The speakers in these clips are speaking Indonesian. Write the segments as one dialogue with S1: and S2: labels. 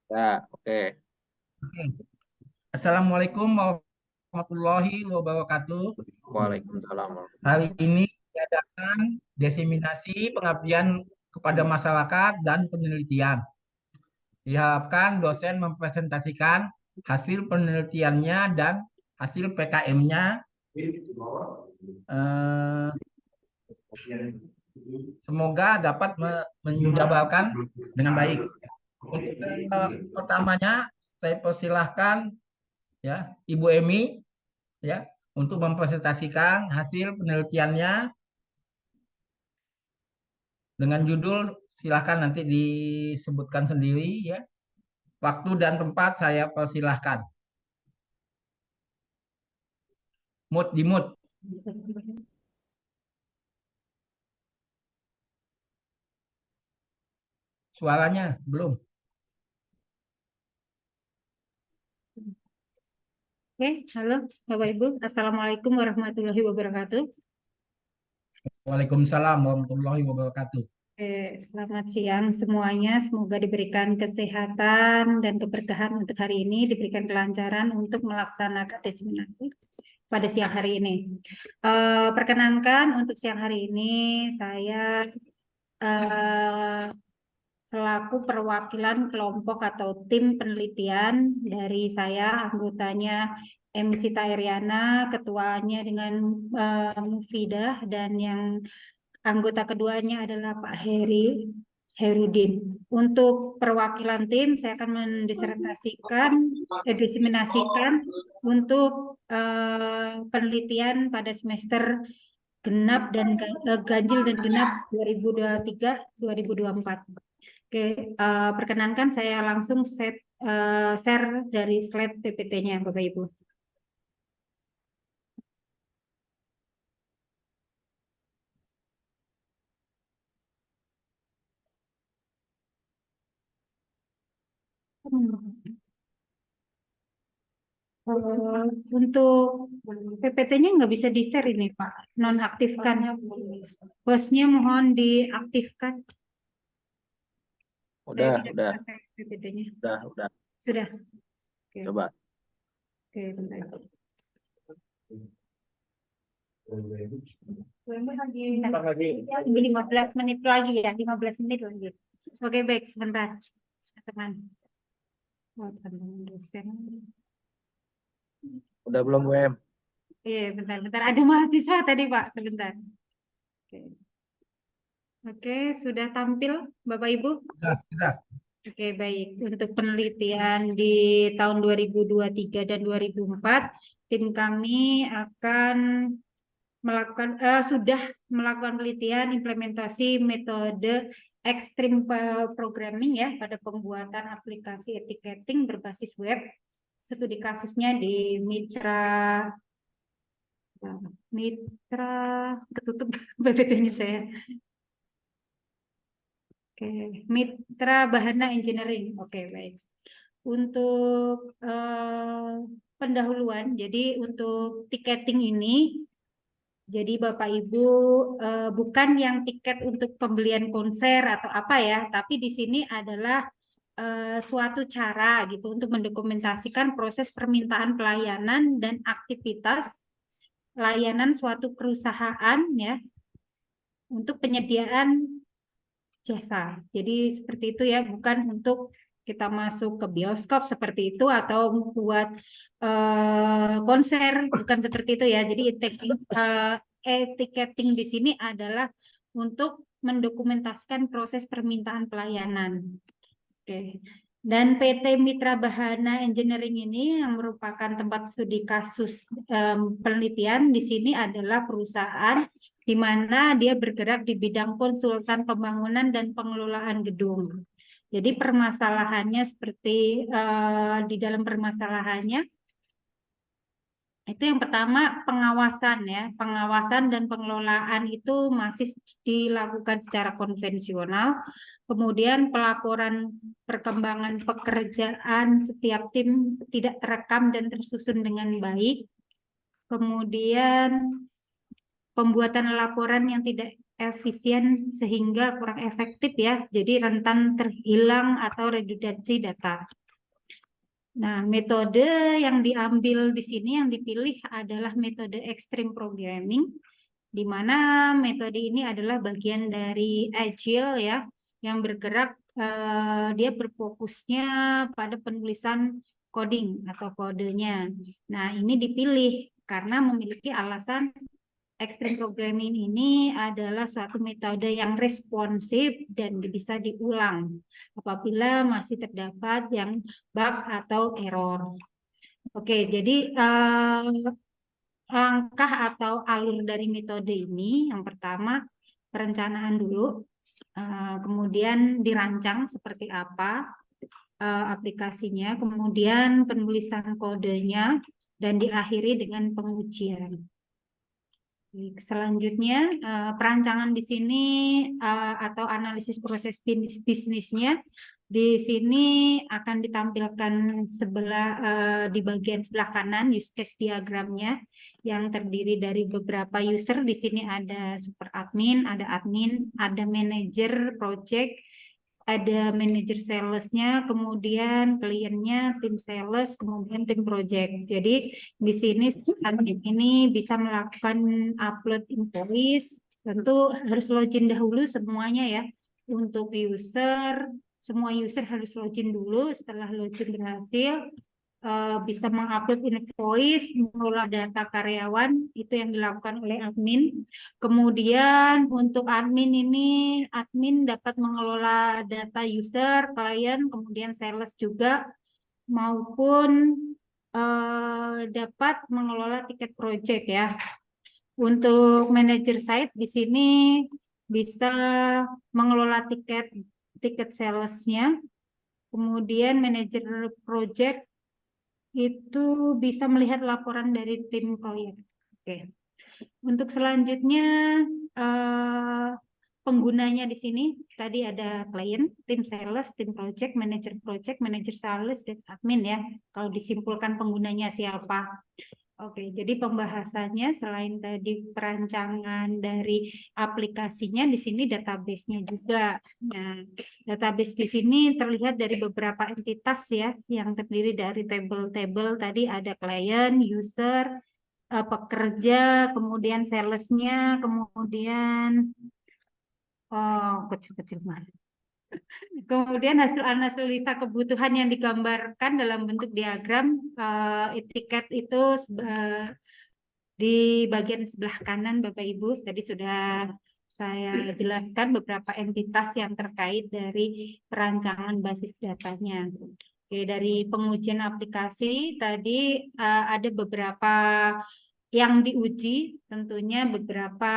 S1: Ya, oke.
S2: Oke. Assalamualaikum warahmatullahi wabarakatuh.
S1: Waalaikumsalam.
S2: Hari ini diadakan diseminasi pengabdian kepada masyarakat dan penelitian. Diharapkan dosen mempresentasikan hasil penelitiannya dan hasil PKM-nya. Eh, Semoga dapat menjabarkan dengan baik. Untuk pertamanya, saya persilahkan ya Ibu Emi ya untuk mempresentasikan hasil penelitiannya dengan judul silahkan nanti disebutkan sendiri ya. Waktu dan tempat saya persilahkan. Mood di mood suaranya belum.
S3: Oke, halo Bapak Ibu. Assalamualaikum warahmatullahi wabarakatuh.
S2: Waalaikumsalam warahmatullahi wabarakatuh.
S3: Selamat siang semuanya. Semoga diberikan kesehatan dan keberkahan untuk hari ini, diberikan kelancaran untuk melaksanakan diseminasi pada siang hari ini. Perkenankan untuk siang hari ini saya eh, selaku perwakilan kelompok atau tim penelitian dari saya, anggotanya Sita Iriana, ketuanya dengan Mufidah, dan yang anggota keduanya adalah Pak Herudin. Untuk perwakilan tim, saya akan diseminasikan untuk penelitian pada semester genap dan ganjil dan genap 2023-2024. Oke, perkenankan saya langsung share dari slide PPT-nya, Bapak Ibu. Untuk PPT-nya nggak bisa di-share ini, Pak. Nonaktifkan. Hostnya mohon diaktifkan. Saya tidak
S1: Udah,
S3: bisa share PPT-nya.
S1: udah.
S3: Sudah. Oke,
S1: Coba.
S3: oke, bentar. Tunggu 15 menit lagi ya, 15 menit lagi. Oke, baik, sebentar. Teman. Oh, teman dosen.
S1: Udah belum, WM?
S3: Iya, bentar-bentar. Ada mahasiswa tadi, Pak. Sebentar. Oke. Oke, sudah tampil, Bapak Ibu?
S2: Sudah.
S3: Oke, baik. Untuk penelitian di tahun 2023 dan 2004, tim kami akan sudah melakukan penelitian implementasi metode extreme programming ya pada pembuatan aplikasi etiketing berbasis web. Studi kasusnya di Mitra ketutup PPT-nya saya. Oke, Mitra Bahana Engineering. Oke, baik. Untuk pendahuluan, jadi untuk tiketing ini, jadi Bapak Ibu bukan yang tiket untuk pembelian konser atau apa ya, tapi di sini adalah suatu cara gitu untuk mendokumentasikan proses permintaan pelayanan dan aktivitas layanan suatu perusahaan ya untuk penyediaan jasa. Jadi seperti itu ya, bukan untuk kita masuk ke bioskop seperti itu atau buat konser, bukan seperti itu ya. Jadi etiketing di sini adalah untuk mendokumentasikan proses permintaan pelayanan. Oke. Dan PT Mitra Bahana Engineering ini yang merupakan tempat studi kasus penelitian di sini adalah perusahaan di mana dia bergerak di bidang konsultan pembangunan dan pengelolaan gedung. Jadi permasalahannya seperti di dalam permasalahannya itu yang pertama pengawasan ya, pengawasan dan pengelolaan itu masih dilakukan secara konvensional. Kemudian pelaporan perkembangan pekerjaan setiap tim tidak terekam dan tersusun dengan baik. Kemudian pembuatan laporan yang tidak efisien sehingga kurang efektif ya. Jadi rentan terhilang atau redundansi data. Nah, metode yang diambil di sini yang dipilih adalah metode extreme programming, di mana metode ini adalah bagian dari Agile ya, yang bergerak dia berfokusnya pada penulisan coding atau kodenya. Nah, ini dipilih karena memiliki alasan extreme programming ini adalah suatu metode yang responsif dan bisa diulang apabila masih terdapat yang bug atau error. Oke, jadi langkah atau alur dari metode ini yang pertama perencanaan dulu, kemudian dirancang seperti apa aplikasinya, kemudian penulisan kodenya, dan diakhiri dengan pengujian. Selanjutnya, perancangan di sini atau analisis proses bisnisnya di sini akan ditampilkan di bagian sebelah kanan use case diagramnya yang terdiri dari beberapa user. Di sini ada super admin, ada manajer project, ada manajer salesnya, kemudian kliennya, tim sales, kemudian tim project. Jadi di sini admin ini bisa melakukan upload invoice. Tentu harus login dahulu semuanya ya. Untuk user, semua user harus login dulu. Setelah login berhasil, bisa mengupload invoice, mengelola data karyawan, itu yang dilakukan oleh admin. Kemudian untuk admin ini, admin dapat mengelola data user, klien, kemudian sales juga, maupun dapat mengelola tiket project ya. Untuk manager site di sini bisa mengelola tiket salesnya, kemudian manajer project itu bisa melihat laporan dari tim proyek. Oke. Untuk selanjutnya penggunanya di sini tadi ada klien, tim sales, tim project, manager sales, dan admin ya. Kalau disimpulkan penggunanya siapa. Oke, jadi pembahasannya selain tadi perancangan dari aplikasinya, di sini database-nya juga. Nah, database di sini terlihat dari beberapa entitas ya, yang terdiri dari tabel-tabel. Tadi ada klien, user, pekerja, kemudian sales-nya, kemudian kecil-kecil mas. Kemudian hasil analisa kebutuhan yang digambarkan dalam bentuk diagram tiket itu di bagian sebelah kanan Bapak Ibu. Tadi sudah saya jelaskan beberapa entitas yang terkait dari perancangan basis datanya. Oke, dari pengujian aplikasi tadi ada beberapa yang diuji, tentunya beberapa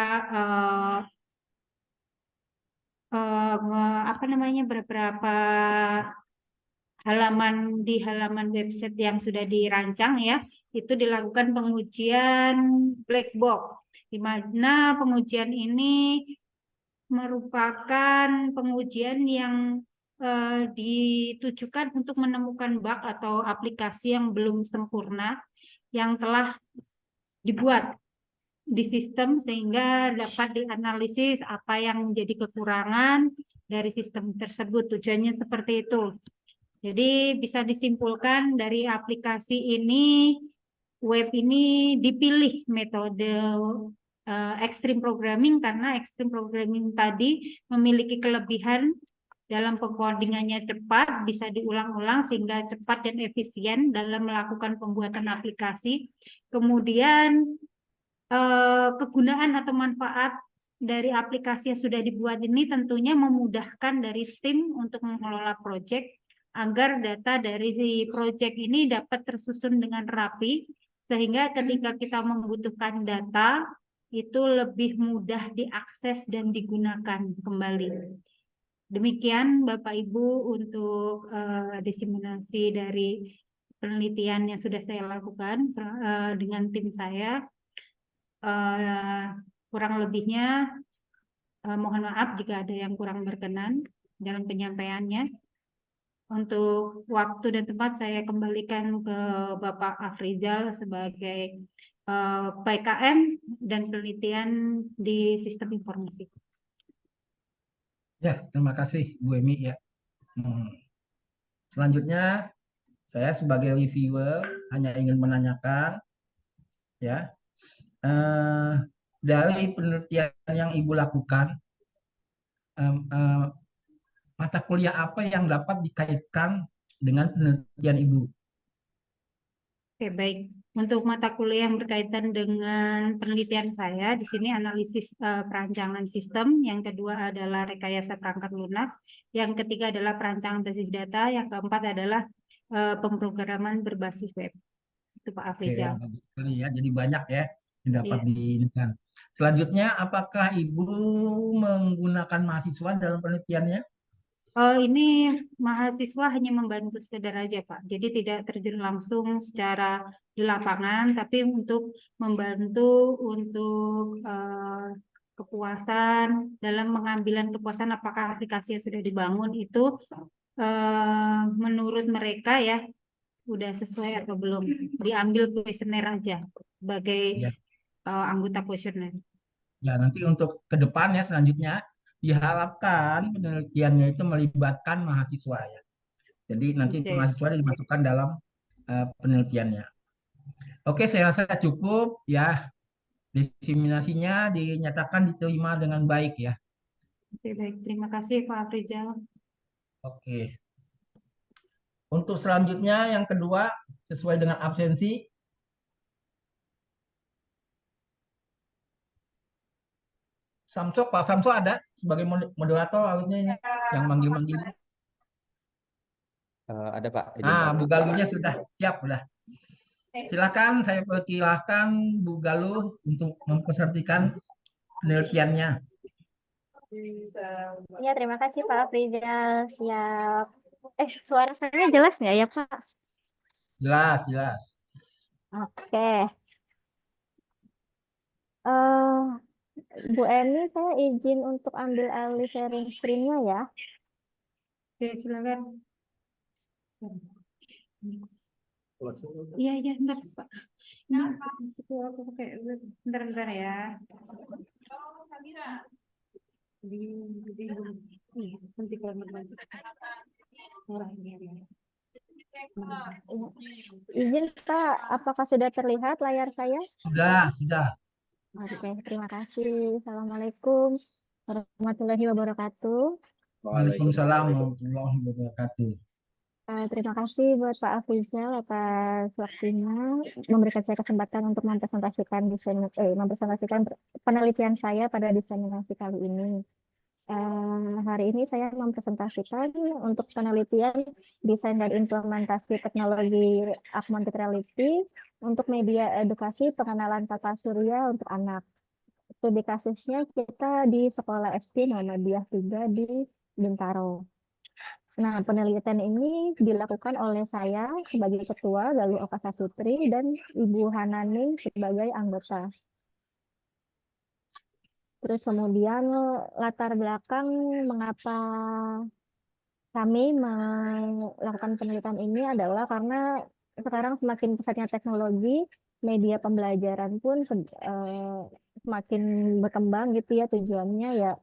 S3: beberapa halaman website yang sudah dirancang ya, itu dilakukan pengujian black box, di mana pengujian ini merupakan pengujian yang ditujukan untuk menemukan bug atau aplikasi yang belum sempurna yang telah dibuat di sistem sehingga dapat dianalisis apa yang menjadi kekurangan dari sistem tersebut. Tujuannya seperti itu. Jadi bisa disimpulkan dari aplikasi ini, web ini dipilih metode extreme programming karena extreme programming tadi memiliki kelebihan dalam pengkodingannya cepat, bisa diulang-ulang sehingga cepat dan efisien dalam melakukan pembuatan aplikasi. Kemudian kegunaan atau manfaat dari aplikasi yang sudah dibuat ini tentunya memudahkan dari tim untuk mengelola proyek agar data dari proyek ini dapat tersusun dengan rapi sehingga ketika kita membutuhkan data itu lebih mudah diakses dan digunakan kembali. Demikian Bapak Ibu untuk diseminasi dari penelitian yang sudah saya lakukan dengan tim saya. Kurang lebihnya mohon maaf jika ada yang kurang berkenan dalam penyampaiannya. Untuk waktu dan tempat saya kembalikan ke Bapak Afrizal sebagai PKM dan penelitian di sistem informasi.
S2: Ya, terima kasih Bu Emi ya. Hmm. Selanjutnya, saya sebagai reviewer hanya ingin menanyakan ya, eh, dari penelitian yang Ibu lakukan, em, eh, mata kuliah apa yang dapat dikaitkan dengan penelitian Ibu?
S3: Oke, baik. Untuk mata kuliah yang berkaitan dengan penelitian saya, di sini analisis perancangan sistem, yang kedua adalah rekayasa perangkat lunak, yang ketiga adalah perancangan basis data, yang keempat adalah pemrograman berbasis web. Itu Pak
S2: Oke, ya,
S3: Afrizal.
S2: bagus sekali ya. Jadi banyak ya yang dapat
S3: Iya.
S2: diinginkan. Selanjutnya, apakah Ibu menggunakan mahasiswa dalam penelitiannya?
S3: Ini mahasiswa hanya membantu sekedar aja, Pak. Jadi tidak terjun langsung secara di lapangan, tapi untuk membantu untuk kepuasan dalam mengambilan kepuasan apakah aplikasi yang sudah dibangun itu menurut mereka ya udah sesuai atau belum. Diambil kuesioner aja sebagai
S2: Ya,
S3: anggota kuesioner.
S2: ya nanti untuk ke depan ya selanjutnya diharapkan penelitiannya itu melibatkan mahasiswa ya. Jadi nanti
S3: Oke.
S2: mahasiswa dimasukkan dalam penelitiannya. Oke, saya rasa cukup ya. Diseminasinya dinyatakan diterima dengan baik ya.
S3: Oke, baik. Terima kasih Pak Afrizal.
S2: Oke. Untuk selanjutnya yang kedua sesuai dengan absensi, Samso, Pak Samso ada sebagai moderator harusnya ini yang manggil-manggil.
S1: Ada Pak, izin
S2: Ah,
S1: Pak.
S2: Bu Galuhnya sudah siap sudah. Silakan saya persilahkan Bu Galuh untuk mempesertikan penelitiannya.
S4: Ya, terima kasih Pak Afrizal. Siap. Suara saya jelas nggak ya, Pak?
S2: Jelas, jelas.
S4: Oke. eh Bu Eni, saya izin untuk ambil alih sharing screen-nya ya.
S3: Oke, silakan. Iya, iya, bentar, Pak. Ini aku pakai, bentar ya. Iya, nanti kalau nanti. Orang ini ya.
S4: Izin Pak, apakah sudah terlihat layar saya?
S2: Sudah, sudah.
S4: Oke, terima kasih. Assalamualaikum warahmatullahi wabarakatuh.
S2: Waalaikumsalam warahmatullahi wabarakatuh.
S4: Terima kasih buat Pak Afrizal atas waktunya memberikan saya kesempatan untuk mempresentasikan penelitian saya pada diseminasi kali ini. Hari ini saya mempresentasikan untuk penelitian desain dan implementasi teknologi augmented reality untuk media edukasi pengenalan tata surya untuk anak. Studi kasusnya kita di Sekolah SD Muhammadiyah 3 di Bintaro. Nah, penelitian ini dilakukan oleh saya sebagai ketua, Galuh Oka Sasutri, dan Ibu Hananing sebagai anggota. Terus kemudian latar belakang mengapa kami melakukan penelitian ini adalah karena sekarang semakin pesatnya teknologi, media pembelajaran pun semakin berkembang gitu ya, tujuannya ya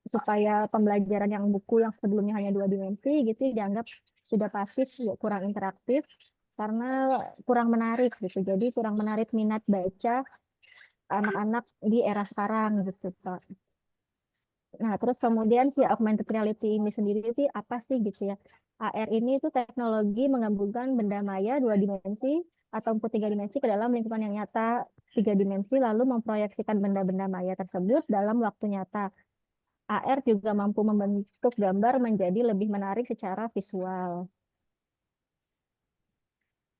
S4: supaya pembelajaran yang buku yang sebelumnya hanya 2 dimensi gitu dianggap sudah pasif, ya, kurang interaktif karena kurang menarik gitu. Jadi kurang menarik minat baca anak-anak di era sekarang gitu, Pak. Nah, terus kemudian si augmented reality ini sendiri itu apa sih gitu ya? AR ini itu teknologi menggabungkan benda maya 2 dimensi atau 3 dimensi ke dalam lingkungan yang nyata 3 dimensi, lalu memproyeksikan benda-benda maya tersebut dalam waktu nyata. AR juga mampu membentuk gambar menjadi lebih menarik secara visual.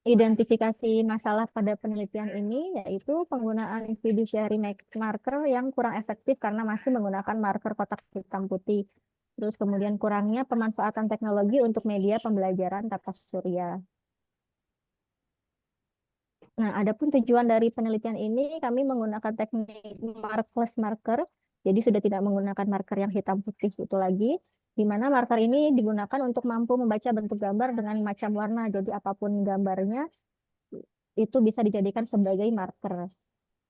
S4: Identifikasi masalah pada penelitian ini yaitu penggunaan fiduciary marker yang kurang efektif karena masih menggunakan marker kotak hitam putih. Terus kemudian kurangnya pemanfaatan teknologi untuk media pembelajaran tata surya. Nah, adapun tujuan dari penelitian ini, kami menggunakan teknik markless marker, jadi sudah tidak menggunakan marker yang hitam putih itu lagi, di mana marker ini digunakan untuk mampu membaca bentuk gambar dengan macam warna, jadi apapun gambarnya itu bisa dijadikan sebagai marker.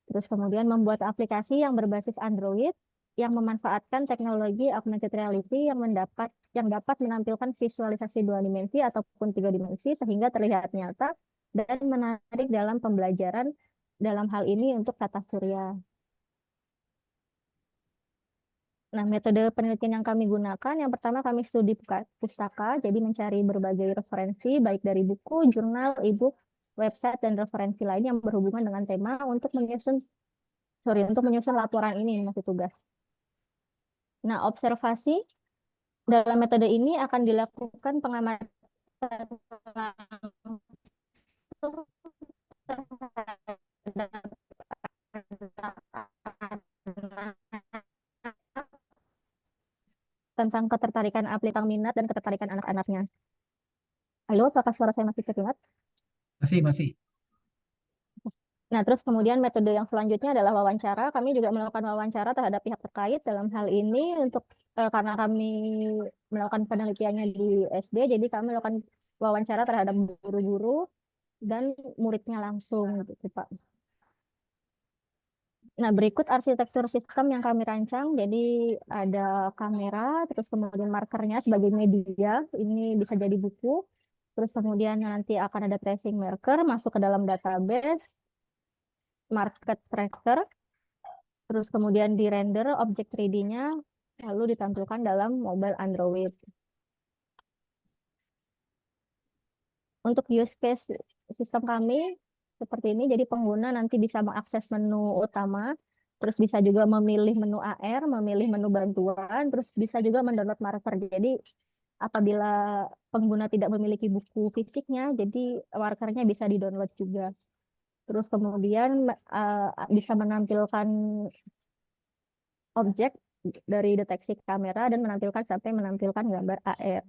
S4: Terus kemudian membuat aplikasi yang berbasis Android yang memanfaatkan teknologi augmented reality yang dapat menampilkan visualisasi 2 dimensi ataupun 3 dimensi sehingga terlihat nyata dan menarik dalam pembelajaran dalam hal ini untuk tata surya. Nah, metode penelitian yang kami gunakan, yang pertama kami studi pustaka, jadi mencari berbagai referensi, baik dari buku, jurnal, e-book, website, dan referensi lain yang berhubungan dengan tema untuk menyusun laporan ini, masih tugas. Nah, observasi dalam metode ini akan dilakukan pengamatan langsung tentang ketertarikan aplikasi minat dan ketertarikan anak-anaknya. Halo, apakah suara saya masih terdengar?
S2: Masih.
S4: Nah, terus kemudian metode yang selanjutnya adalah wawancara. Kami juga melakukan wawancara terhadap pihak terkait dalam hal ini karena kami melakukan penelitiannya di SD, jadi kami melakukan wawancara terhadap guru-guru dan muridnya langsung gitu, Pak. Nah, berikut arsitektur sistem yang kami rancang. Jadi ada kamera, terus kemudian markernya sebagai media. Ini bisa jadi buku. Terus kemudian nanti akan ada tracing marker masuk ke dalam database, market tracker. Terus kemudian di render objek 3D-nya, lalu ditampilkan dalam mobile Android. Untuk use case sistem kami seperti ini, jadi pengguna nanti bisa mengakses menu utama, terus bisa juga memilih menu AR, memilih menu bantuan, terus bisa juga mendownload marker. Jadi apabila pengguna tidak memiliki buku fisiknya, jadi markernya bisa didownload juga. Terus kemudian bisa menampilkan objek dari deteksi kamera dan sampai menampilkan gambar AR.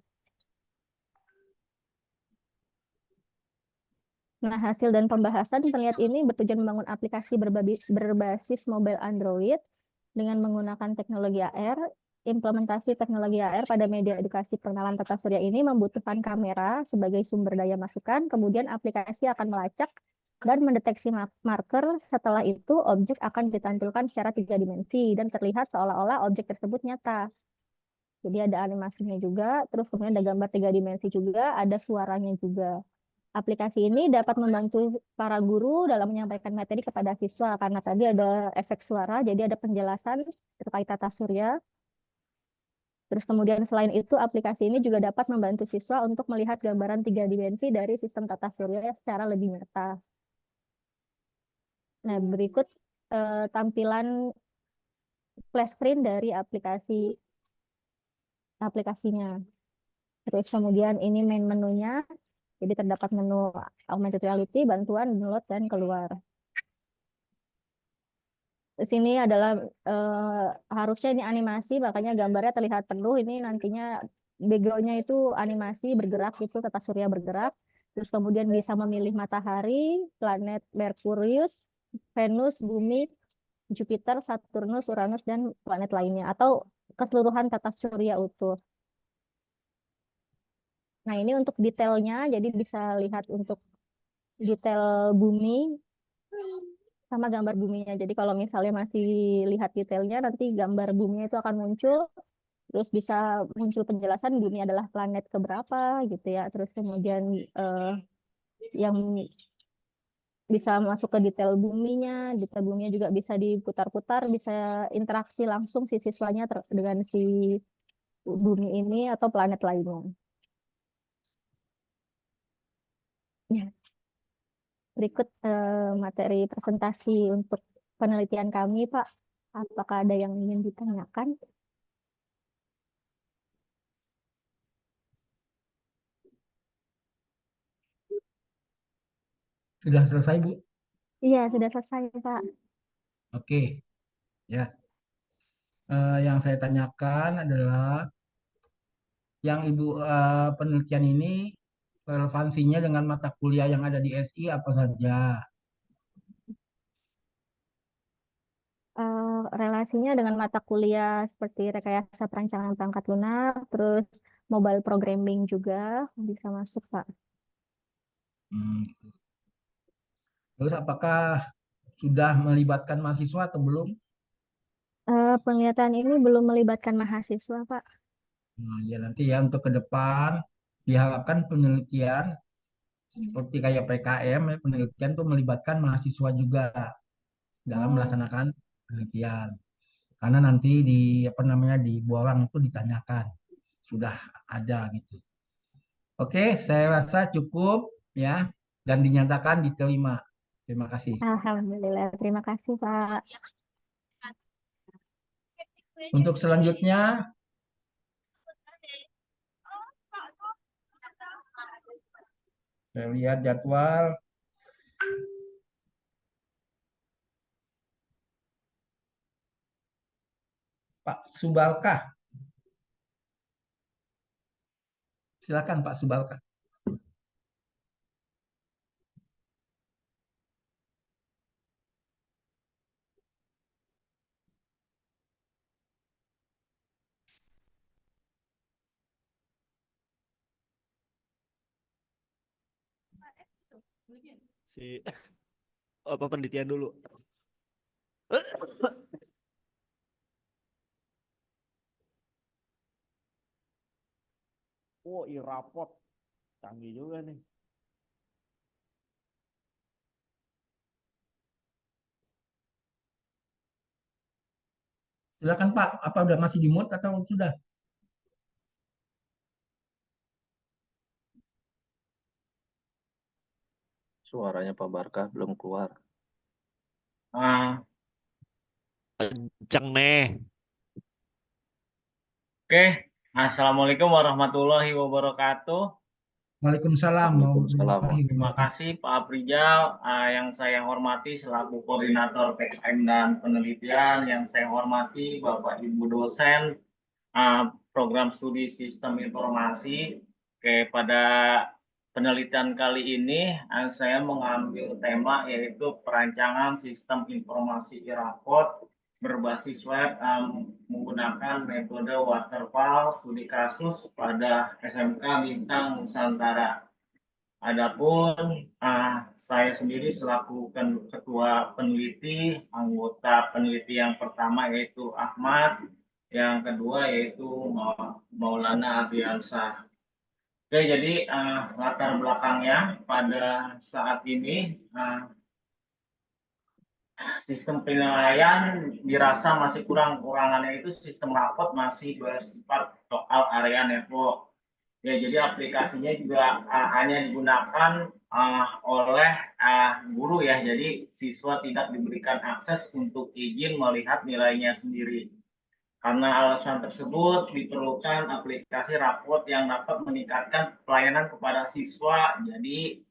S4: Nah, hasil dan pembahasan penelitian ini bertujuan membangun aplikasi berbasis mobile Android dengan menggunakan teknologi AR. Implementasi teknologi AR pada media edukasi pengenalan tata surya ini membutuhkan kamera sebagai sumber daya masukan, kemudian aplikasi akan melacak dan mendeteksi marker. Setelah itu, objek akan ditampilkan secara 3 dimensi dan terlihat seolah-olah objek tersebut nyata. Jadi ada animasinya juga, terus kemudian ada gambar 3 dimensi juga, ada suaranya juga. Aplikasi ini dapat membantu para guru dalam menyampaikan materi kepada siswa karena tadi ada efek suara, jadi ada penjelasan terkait tata surya. Terus kemudian selain itu, aplikasi ini juga dapat membantu siswa untuk melihat gambaran 3 dimensi dari sistem tata surya secara lebih nyata. Nah, berikut tampilan flash screen dari aplikasinya. Terus kemudian ini main menunya. Jadi terdapat menu augmented reality, bantuan, download, dan keluar. Di sini adalah harusnya ini animasi, makanya gambarnya terlihat penuh. Ini nantinya background-nya itu animasi bergerak, itu tata surya bergerak. Terus kemudian bisa memilih matahari, planet Merkurius, Venus, Bumi, Jupiter, Saturnus, Uranus, dan planet lainnya. Atau keseluruhan tata surya utuh. Nah, ini untuk detailnya, jadi bisa lihat untuk detail bumi sama gambar buminya. Jadi kalau misalnya masih lihat detailnya, nanti gambar buminya itu akan muncul, terus bisa muncul penjelasan bumi adalah planet keberapa gitu ya. Terus kemudian yang bisa masuk ke detail buminya juga bisa diputar-putar, bisa interaksi langsung si siswanya dengan si bumi ini atau planet lainnya. Ya. Berikut materi presentasi untuk penelitian kami, Pak. Apakah ada yang ingin ditanyakan?
S2: Sudah selesai, Bu?
S4: Iya, sudah selesai, Pak.
S2: Oke, ya. Yang saya tanyakan adalah yang Ibu penelitian ini relevansinya dengan mata kuliah yang ada di SI apa saja?
S4: Relasinya dengan mata kuliah seperti rekayasa perancangan perangkat lunak, terus mobile programming juga bisa masuk, Pak.
S2: Hmm. Terus apakah sudah melibatkan mahasiswa atau belum?
S4: Penglihatan ini belum melibatkan mahasiswa, Pak.
S2: Nah, ya nanti ya untuk ke depan diharapkan penelitian seperti kayak PKM ya, penelitian tuh melibatkan mahasiswa juga dalam melaksanakan penelitian. Karena nanti di apa namanya di borang itu ditanyakan sudah ada gitu. Oke, saya rasa cukup ya dan dinyatakan diterima. Terima kasih.
S4: Alhamdulillah, terima kasih, Pak.
S2: Untuk selanjutnya, saya lihat jadwal. Pak Subalka. Silakan Pak Subalka.
S5: Si apa penelitian dulu. Oh, rapot. Canggih juga nih.
S2: Silakan Pak, apa udah masih di mute atau sudah?
S1: Suaranya Pak Barka belum keluar.
S5: Kenceng nih.
S6: Oke, Assalamualaikum warahmatullahi wabarakatuh.
S2: Waalaikumsalam.
S1: Waalaikumsalam.
S6: Terima kasih Pak Aprijal, yang saya hormati selaku koordinator PKM dan penelitian, yang saya hormati Bapak Ibu dosen program studi sistem informasi. Oke, pada penelitian kali ini saya mengambil tema yaitu perancangan sistem informasi e-raport berbasis web menggunakan metode waterfall studi kasus pada SMK Bintang Nusantara. Adapun saya sendiri selaku ketua peneliti, anggota peneliti yang pertama yaitu Ahmad, yang kedua yaitu Maulana Abiansah. Oke, jadi latar belakangnya pada saat ini sistem penilaian dirasa masih kurangannya itu sistem rapot masih bersifat lokal area network. Ya, jadi aplikasinya juga hanya digunakan oleh guru ya. Jadi siswa tidak diberikan akses untuk izin melihat nilainya sendiri. Karena alasan tersebut diperlukan aplikasi raport yang dapat meningkatkan pelayanan kepada siswa. Jadi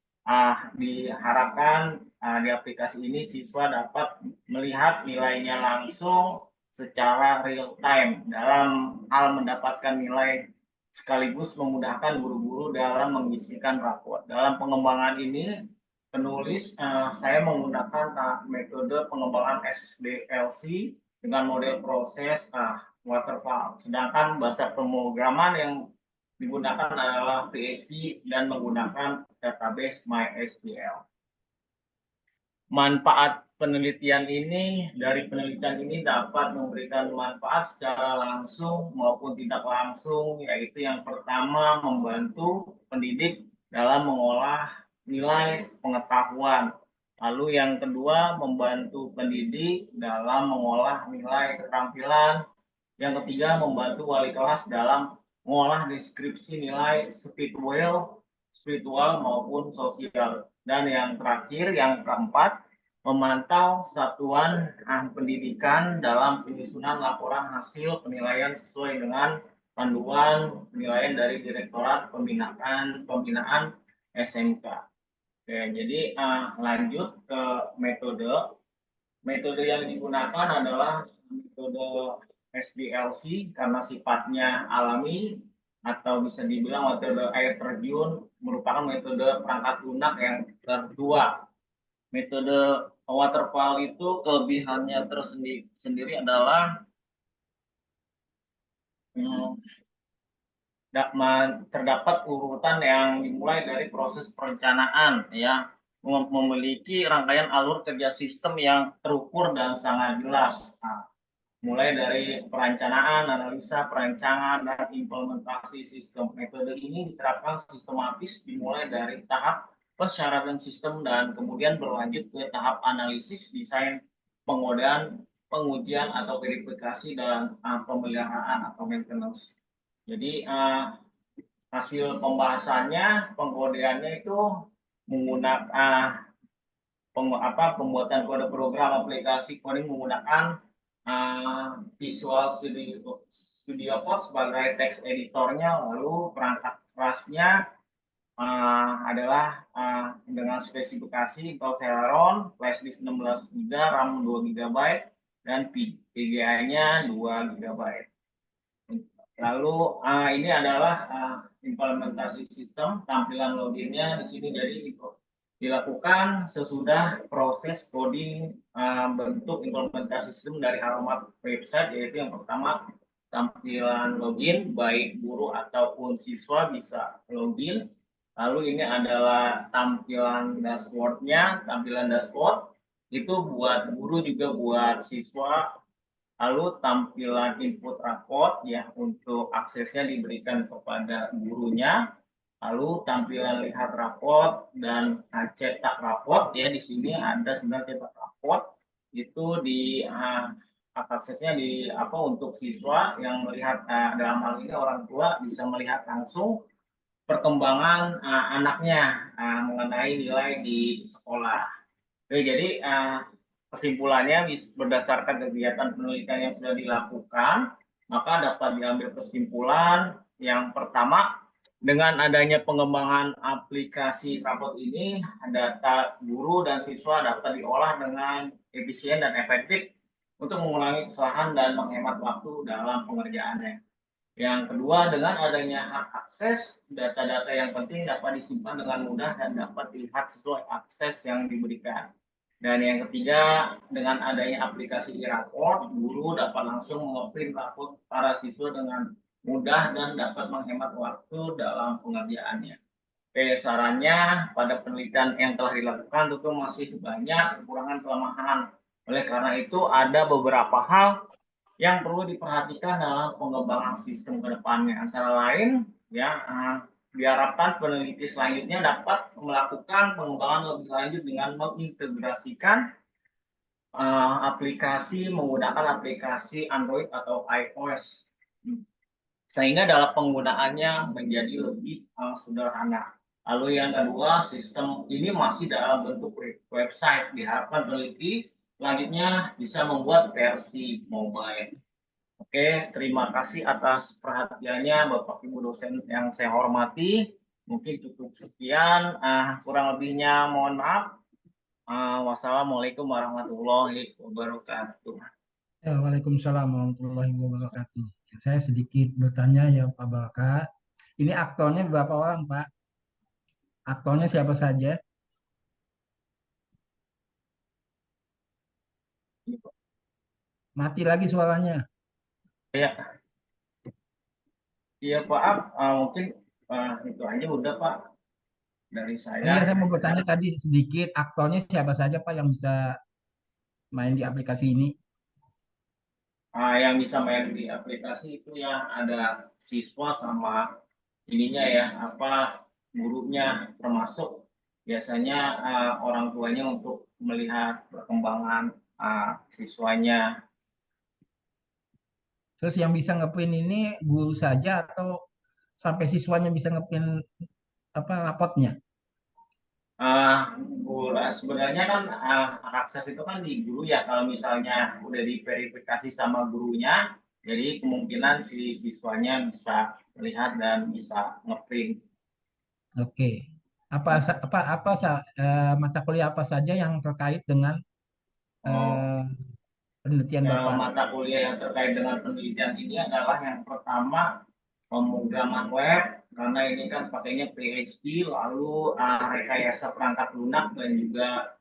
S6: diharapkan di aplikasi ini siswa dapat melihat nilainya langsung secara real time dalam hal mendapatkan nilai sekaligus memudahkan guru-guru dalam mengisikan raport. Dalam pengembangan ini penulis saya menggunakan metode pengembangan SDLC dengan model proses waterfall. Sedangkan bahasa pemrograman yang digunakan adalah PHP dan menggunakan database MySQL. Manfaat penelitian ini, dari penelitian ini dapat memberikan manfaat secara langsung maupun tidak langsung, yaitu yang pertama membantu pendidik dalam mengolah nilai pengetahuan. Lalu yang kedua membantu pendidik dalam mengolah nilai keterampilan. Yang ketiga membantu wali kelas dalam mengolah deskripsi nilai spiritual maupun sosial. Dan yang terakhir, yang keempat, memantau satuan pendidikan dalam penyusunan laporan hasil penilaian sesuai dengan panduan penilaian dari Direktorat Pembinaan SMK. Oke, jadi lanjut ke metode. Metode yang digunakan adalah metode SDLC karena sifatnya alami atau bisa dibilang metode air terjun, merupakan metode perangkat lunak yang tertua. Metode waterfall itu kelebihannya tersendiri adalah terdapat urutan yang dimulai dari proses perencanaan ya, memiliki rangkaian alur kerja sistem yang terukur dan sangat jelas. mulai dari perencanaan, analisa, perancangan, dan implementasi sistem. Metode ini diterapkan sistematis dimulai dari tahap persyaratan sistem dan kemudian berlanjut ke tahap analisis, desain, pengodaan, pengujian atau verifikasi, dan pemeliharaan atau maintenance. Jadi hasil pembahasannya, pengkodeannya itu menggunakan pembuatan kode program aplikasi coding menggunakan Visual Studio Code sebagai text editornya, lalu perangkat kerasnya adalah dengan spesifikasi Intel Celeron, flash disk 16 GB, RAM 2 GB, dan VGA-nya 2 GB. Lalu ini adalah implementasi sistem, tampilan loginnya di sini jadi dilakukan sesudah proses coding bentuk implementasi sistem dari alamat website, yaitu yang pertama tampilan login, baik guru ataupun siswa bisa login. Lalu ini adalah tampilan dashboardnya, tampilan dashboard itu buat guru juga buat siswa. Lalu tampilan input raport ya, untuk aksesnya diberikan kepada gurunya. Lalu tampilan lihat raport dan cetak raport ya, di sini ada sebenarnya cetak raport itu di aksesnya di untuk siswa yang melihat, dalam hal ini orang tua bisa melihat langsung perkembangan anaknya mengenai nilai di sekolah. Oke, jadi kesimpulannya berdasarkan kegiatan penelitian yang sudah dilakukan, maka dapat diambil kesimpulan yang pertama, dengan adanya pengembangan aplikasi raport ini, data guru dan siswa dapat diolah dengan efisien dan efektif untuk mengurangi kesalahan dan menghemat waktu dalam pengerjaannya. Yang kedua, dengan adanya hak akses, data-data yang penting dapat disimpan dengan mudah dan dapat dilihat sesuai akses yang diberikan. Dan yang ketiga, dengan adanya aplikasi e-raport, guru dapat langsung mengeprint raport para siswa dengan mudah dan dapat menghemat waktu dalam pengerjaannya. Oke, sarannya pada penelitian yang telah dilakukan tentu masih banyak kekurangan kelemahan. Oleh karena itu, ada beberapa hal yang perlu diperhatikan dalam pengembangan sistem ke depannya. Antara lain, ya, diharapkan peneliti selanjutnya dapat melakukan pengembangan lebih lanjut dengan mengintegrasikan aplikasi menggunakan aplikasi Android atau iOS, sehingga dalam penggunaannya menjadi lebih sederhana. Lalu yang kedua, sistem ini masih dalam bentuk website. Diharapkan peneliti selanjutnya bisa membuat versi mobile. Oke, terima kasih atas perhatiannya Bapak Ibu dosen yang saya hormati. Mungkin cukup sekian, kurang lebihnya mohon maaf. Wassalamualaikum warahmatullahi wabarakatuh.
S2: Waalaikumsalam warahmatullahi wabarakatuh. Saya sedikit bertanya ya Pak Baka. Ini aktornya berapa orang Pak? Aktornya siapa saja? Mati lagi suaranya.
S6: Ya, iya Pak, mungkin itu aja udah Pak dari
S2: Iya,
S6: saya.
S2: saya mau bertanya tadi sedikit, aktornya siapa saja Pak yang bisa main di aplikasi ini?
S6: Yang bisa main di aplikasi itu ya ada siswa sama ininya ya, gurunya, termasuk biasanya orang tuanya untuk melihat perkembangan siswanya.
S2: Terus yang bisa ngeprint ini guru saja atau sampai siswanya bisa ngeprint rapotnya?
S6: Sebenarnya kan akses itu kan di guru ya, kalau misalnya udah diverifikasi sama gurunya, jadi kemungkinan si siswanya bisa melihat dan bisa ngeprint.
S2: Oke. Mata kuliah apa saja yang terkait dengan
S6: Oh,
S2: eh, penelitian Bapak?
S6: mata kuliah yang terkait dengan penelitian ini adalah yang pertama pemrograman web, karena ini kan pakainya PHP, lalu rekayasa perangkat lunak, dan juga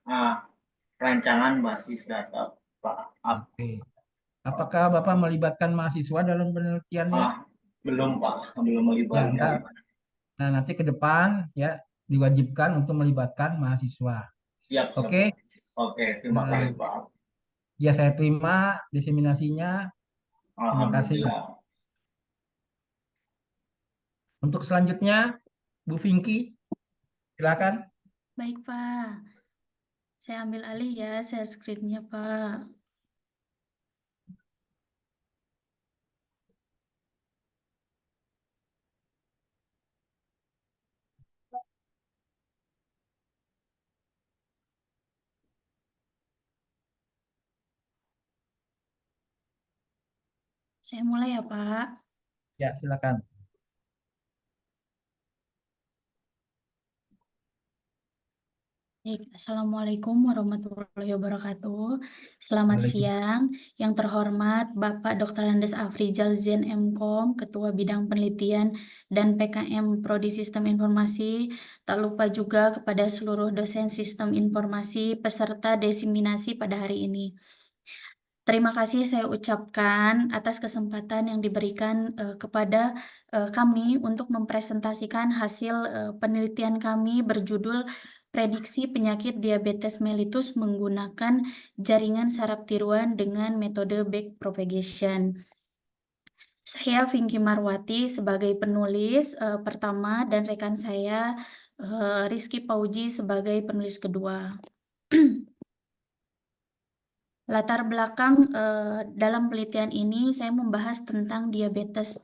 S6: rancangan basis data, Pak.
S2: Oke. Apakah Bapak melibatkan mahasiswa dalam penelitiannya?
S6: Belum Pak, belum
S2: Ya,
S6: melibatkan.
S2: nah nanti ke depan ya diwajibkan untuk melibatkan mahasiswa.
S6: Siap, siap.
S2: Oke.
S6: Oke, terima kasih Pak.
S2: Ya, saya terima diseminasinya. Terima kasih.
S6: Alhamdulillah.
S2: Untuk selanjutnya, Bu Vinky, silakan.
S7: Baik, Pak. Saya ambil alih ya share screen-nya, Pak. Saya mulai ya, Pak.
S2: Ya, silakan.
S7: Baik, Assalamualaikum warahmatullahi wabarakatuh. Selamat
S2: Waalaikumsalam.
S7: siang, yang terhormat Bapak Dr. Andes Afrizal Zain MKOM, Ketua Bidang Penelitian dan PKM Prodi Sistem Informasi. Tak lupa juga kepada seluruh dosen Sistem Informasi peserta diseminasi pada hari ini. Terima kasih saya ucapkan atas kesempatan yang diberikan kepada kami untuk mempresentasikan hasil penelitian kami berjudul Prediksi Penyakit Diabetes Mellitus menggunakan jaringan saraf tiruan dengan metode backpropagation. Saya Vinky Marwati sebagai penulis pertama dan rekan saya Rizky Pauji sebagai penulis kedua. Latar belakang dalam penelitian ini saya membahas tentang diabetes.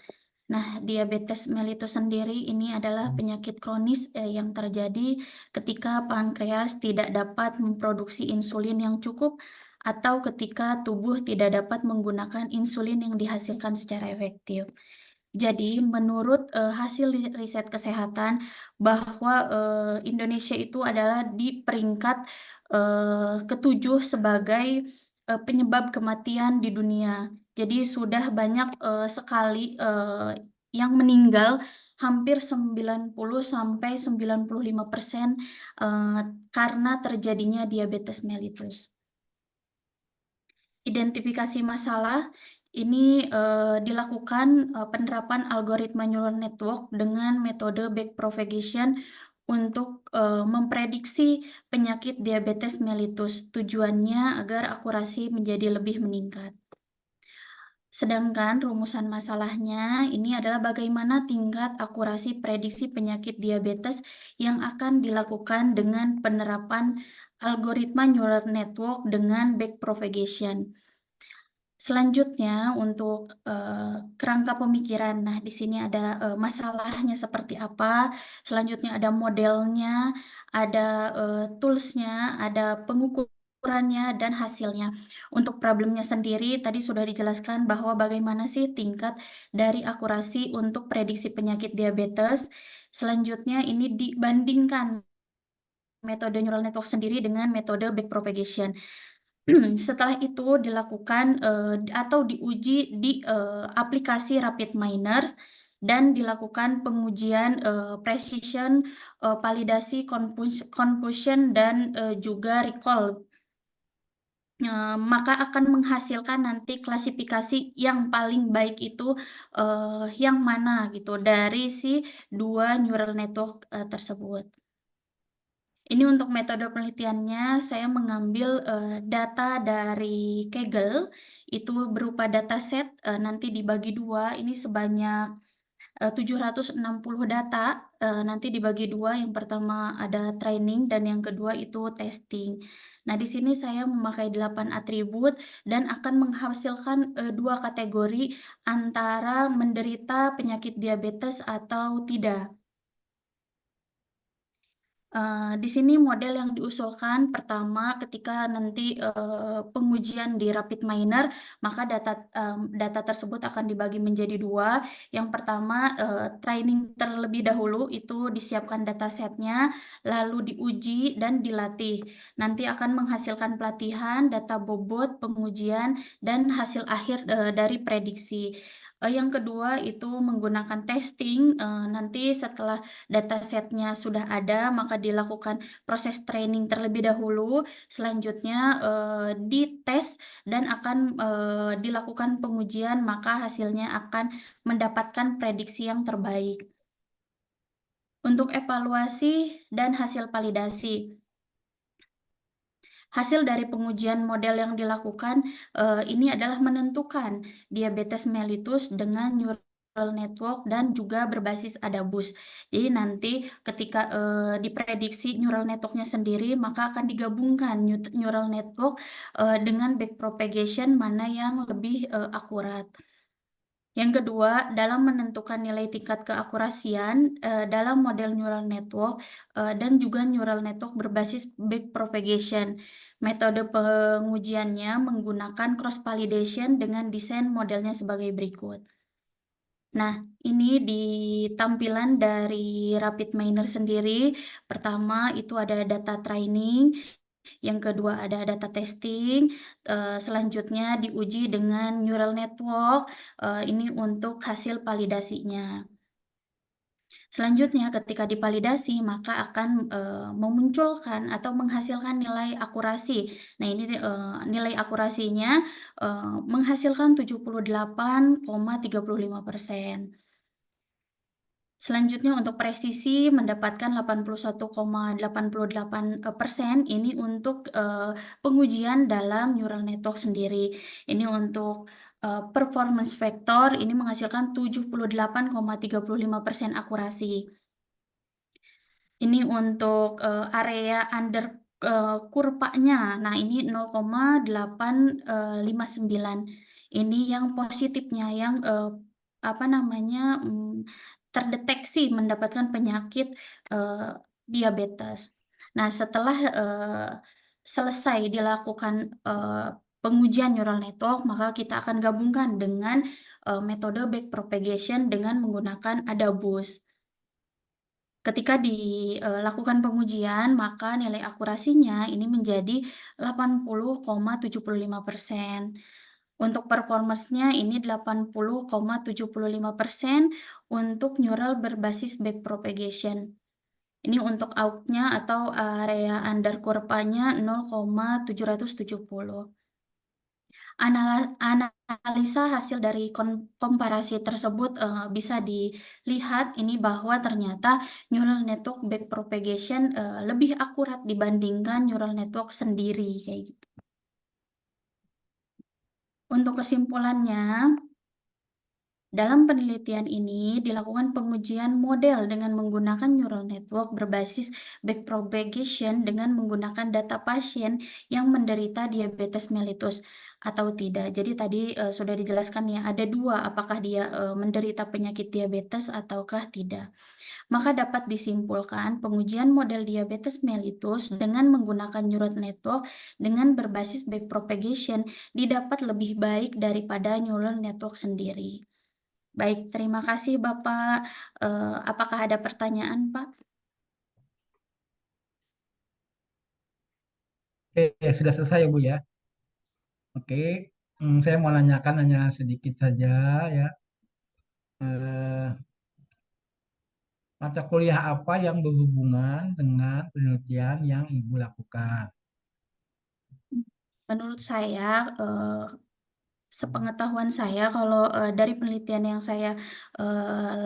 S7: Nah, diabetes mellitus sendiri ini adalah penyakit kronis yang terjadi ketika pankreas tidak dapat memproduksi insulin yang cukup atau ketika tubuh tidak dapat menggunakan insulin yang dihasilkan secara efektif. Jadi, menurut hasil riset kesehatan bahwa Indonesia itu adalah di peringkat ketujuh sebagai penyebab kematian di dunia. Jadi sudah banyak sekali yang meninggal, hampir 90 sampai 95% karena terjadinya diabetes mellitus. Identifikasi masalah ini dilakukan penerapan algoritma neural network dengan metode backpropagation untuk memprediksi penyakit diabetes mellitus. Tujuannya agar akurasi menjadi lebih meningkat. Sedangkan rumusan masalahnya ini adalah bagaimana tingkat akurasi prediksi penyakit diabetes yang akan dilakukan dengan penerapan algoritma neural network dengan backpropagation. Selanjutnya untuk kerangka pemikiran. Nah, di sini ada masalahnya seperti apa. Selanjutnya ada modelnya, ada toolsnya, ada pengukurannya dan hasilnya. Untuk problemnya sendiri tadi sudah dijelaskan bahwa bagaimana sih tingkat dari akurasi untuk prediksi penyakit diabetes. Selanjutnya ini dibandingkan metode neural network sendiri dengan metode backpropagation. Setelah itu dilakukan atau diuji di aplikasi RapidMiner dan dilakukan pengujian precision, validasi, confusion, dan juga recall. Maka akan menghasilkan nanti klasifikasi yang paling baik itu yang mana gitu dari si dua neural network tersebut. Ini untuk metode penelitiannya, saya mengambil data dari Kaggle, itu berupa dataset nanti dibagi dua, ini sebanyak 760 data, nanti dibagi dua, yang pertama ada training dan yang kedua itu testing. Nah, di sini saya memakai 8 atribut dan akan menghasilkan dua kategori antara menderita penyakit diabetes atau tidak. Di sini model yang diusulkan pertama ketika nanti pengujian di RapidMiner, maka data tersebut akan dibagi menjadi dua. Yang pertama training terlebih dahulu, itu disiapkan datasetnya, lalu diuji dan dilatih. Nanti akan menghasilkan pelatihan, data bobot, pengujian, dan hasil akhir dari prediksi. Yang kedua itu menggunakan testing, nanti setelah datasetnya sudah ada, maka dilakukan proses training terlebih dahulu, selanjutnya dites dan akan dilakukan pengujian, maka hasilnya akan mendapatkan prediksi yang terbaik. Untuk evaluasi dan hasil validasi. Hasil dari pengujian model yang dilakukan ini adalah menentukan diabetes mellitus dengan neural network dan juga berbasis ADABUS. Jadi nanti ketika diprediksi neural networknya sendiri, maka akan digabungkan neural network dengan backpropagation mana yang lebih akurat. Yang kedua, dalam menentukan nilai tingkat keakurasian dalam model neural network dan juga neural network berbasis backpropagation. Metode pengujiannya menggunakan cross-validation dengan desain modelnya sebagai berikut. Nah, ini di tampilan dari Rapid Miner sendiri. Pertama, itu ada data training. Yang kedua ada data testing, selanjutnya diuji dengan neural network, ini untuk hasil validasinya. Selanjutnya ketika divalidasi maka akan memunculkan atau menghasilkan nilai akurasi. Nah ini nilai akurasinya menghasilkan 78,35%. Selanjutnya untuk presisi mendapatkan 81,88%. Ini untuk pengujian dalam neural network sendiri. Ini untuk performance factor ini menghasilkan 78,35% akurasi. Ini untuk area under kurvanya. Nah, ini 0,859. Ini yang positifnya yang apa namanya terdeteksi mendapatkan penyakit diabetes. Nah, setelah selesai dilakukan pengujian neural network, maka kita akan gabungkan dengan metode backpropagation dengan menggunakan ADABUS. Ketika dilakukan pengujian, maka nilai akurasinya ini menjadi 80,75%. Untuk performance-nya ini 80,75% untuk neural berbasis backpropagation. Ini untuk out-nya atau area under kurvanya 0,770. Analisa hasil dari komparasi tersebut bisa dilihat ini bahwa ternyata neural network backpropagation lebih akurat dibandingkan neural network sendiri kayak gitu. Untuk kesimpulannya, dalam penelitian ini dilakukan pengujian model dengan menggunakan neural network berbasis backpropagation dengan menggunakan data pasien yang menderita diabetes mellitus atau tidak. Jadi tadi sudah dijelaskan ya, ada dua, apakah dia menderita penyakit diabetes ataukah tidak. Maka dapat disimpulkan pengujian model diabetes mellitus dengan menggunakan neural network dengan berbasis backpropagation didapat lebih baik daripada neural network sendiri. Baik, terima kasih Bapak. Apakah ada pertanyaan, Pak?
S2: Oke, sudah selesai ya Bu ya. Oke, saya mau nanyakan hanya sedikit saja ya. Mata kuliah apa yang berhubungan dengan penelitian yang Ibu lakukan?
S7: Menurut saya, sepengetahuan saya kalau dari penelitian yang saya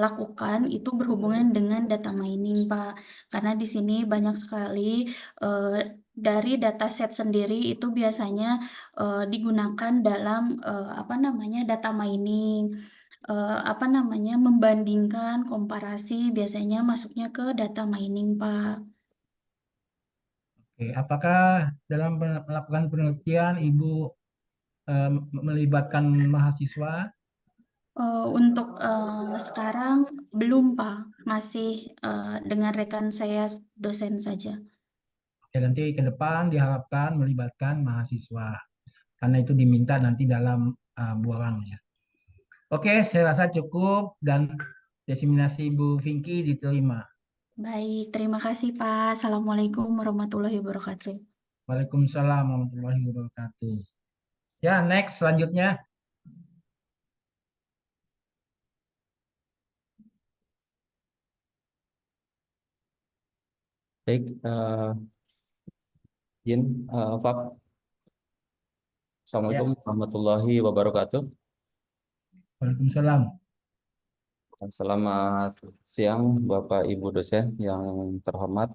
S7: lakukan itu berhubungan dengan data mining, Pak. Karena di sini banyak sekali dari dataset sendiri itu biasanya digunakan dalam apa namanya data mining. Apa namanya membandingkan komparasi biasanya masuknya ke data mining, Pak.
S2: Oke, apakah dalam melakukan penelitian Ibu melibatkan mahasiswa?
S7: Untuk sekarang belum, Pak. Masih dengan rekan saya dosen saja.
S2: Ya, nanti ke depan diharapkan melibatkan mahasiswa. Karena itu diminta nanti dalam borang ya. Oke, saya rasa cukup dan diseminasi Ibu Vinky diterima.
S7: Baik, terima kasih, Pak. Assalamualaikum warahmatullahi wabarakatuh.
S2: Waalaikumsalam warahmatullahi wabarakatuh. Ya, next selanjutnya.
S8: Baik, Jin, Pak. Assalamualaikum warahmatullahi wabarakatuh.
S2: Waalaikumsalam.
S8: Selamat siang, Bapak Ibu dosen yang terhormat,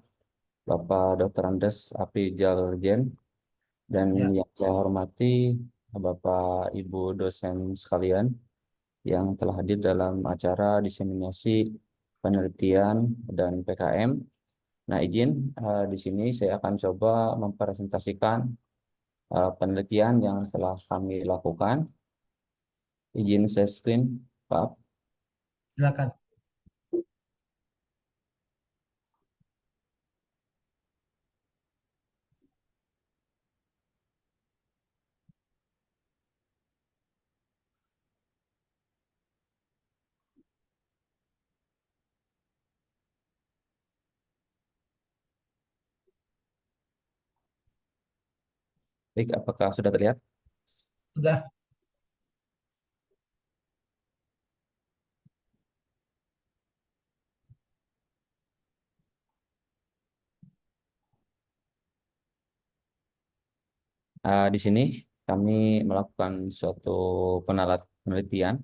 S8: Bapak Dr. Andes Aprijal Jen, Dan
S2: Ya.
S8: yang saya hormati Bapak Ibu dosen sekalian yang telah hadir dalam acara diseminasi penelitian dan PKM. Nah, izin di sini saya akan coba mempresentasikan penelitian yang telah kami lakukan. Izin share screen, Pak.
S2: Silakan.
S8: Baik, apakah sudah terlihat?
S2: Sudah.
S8: Di sini kami melakukan suatu penelitian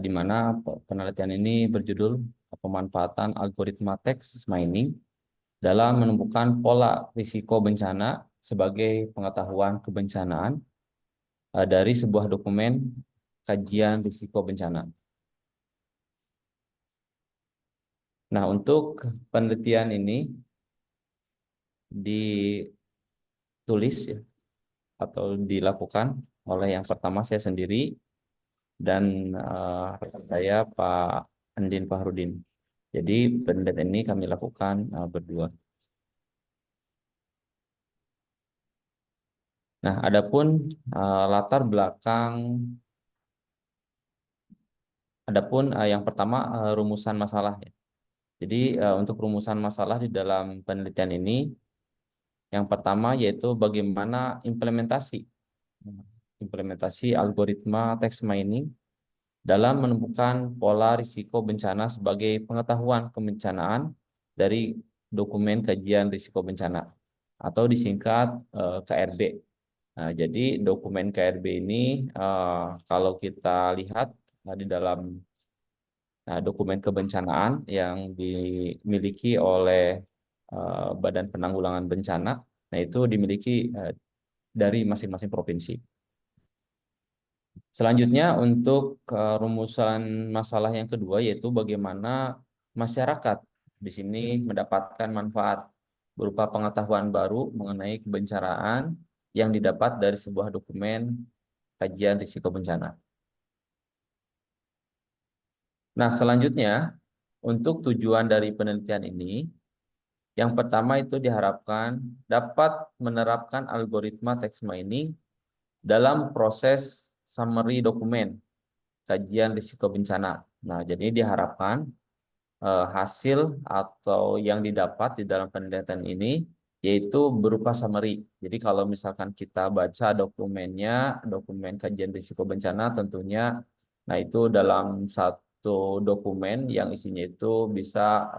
S8: di mana penelitian ini berjudul pemanfaatan algoritma text mining dalam menemukan pola risiko bencana sebagai pengetahuan kebencanaan dari sebuah dokumen kajian risiko bencana. Nah, untuk penelitian ini ditulis ya, atau dilakukan oleh yang pertama saya sendiri dan rekan saya Pak Andin Fahrudin. Jadi penelitian ini kami lakukan berdua. Nah, adapun latar belakang, yang pertama rumusan masalah. Jadi untuk rumusan masalah di dalam penelitian ini, yang pertama yaitu bagaimana implementasi algoritma text mining dalam menemukan pola risiko bencana sebagai pengetahuan kebencanaan dari dokumen kajian risiko bencana atau disingkat KRB. Nah, jadi dokumen KRB ini kalau kita lihat di dalam dokumen kebencanaan yang dimiliki oleh Badan Penanggulangan Bencana, nah itu dimiliki dari masing-masing provinsi. Selanjutnya untuk rumusan masalah yang kedua yaitu bagaimana masyarakat di sini mendapatkan manfaat berupa pengetahuan baru mengenai kebencanaan yang didapat dari sebuah dokumen kajian risiko bencana. Nah, selanjutnya untuk tujuan dari penelitian ini, yang pertama itu diharapkan dapat menerapkan algoritma text mining dalam proses summary dokumen kajian risiko bencana. Nah, jadi diharapkan hasil atau yang didapat di dalam penelitian ini yaitu berupa summary. Jadi kalau misalkan kita baca dokumennya, dokumen kajian risiko bencana tentunya, nah itu dalam satu dokumen yang isinya itu bisa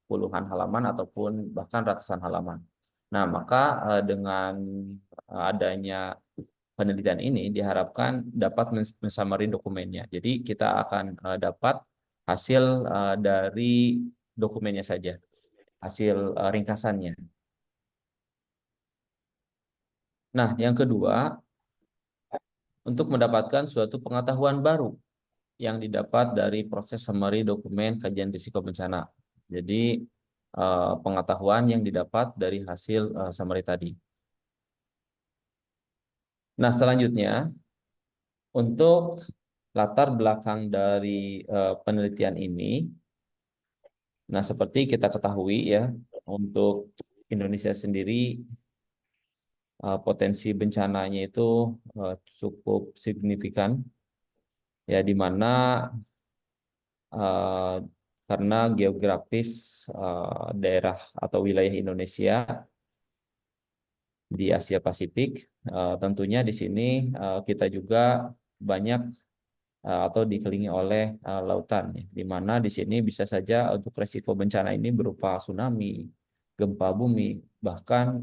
S8: puluhan halaman ataupun bahkan ratusan halaman. Nah, maka dengan adanya penelitian ini diharapkan dapat mensummary dokumennya. Jadi kita akan dapat hasil dari dokumennya saja, hasil ringkasannya. Nah, yang kedua, untuk mendapatkan suatu pengetahuan baru yang didapat dari proses summary dokumen kajian risiko bencana. Jadi pengetahuan yang didapat dari hasil summary tadi. Nah, selanjutnya untuk latar belakang dari penelitian ini, nah seperti kita ketahui ya, untuk Indonesia sendiri potensi bencananya itu cukup signifikan, ya di mana karena geografis daerah atau wilayah Indonesia di Asia Pasifik, tentunya di sini kita juga banyak atau dikelilingi oleh lautan, ya, di mana di sini bisa saja untuk resiko bencana ini berupa tsunami, gempa bumi, bahkan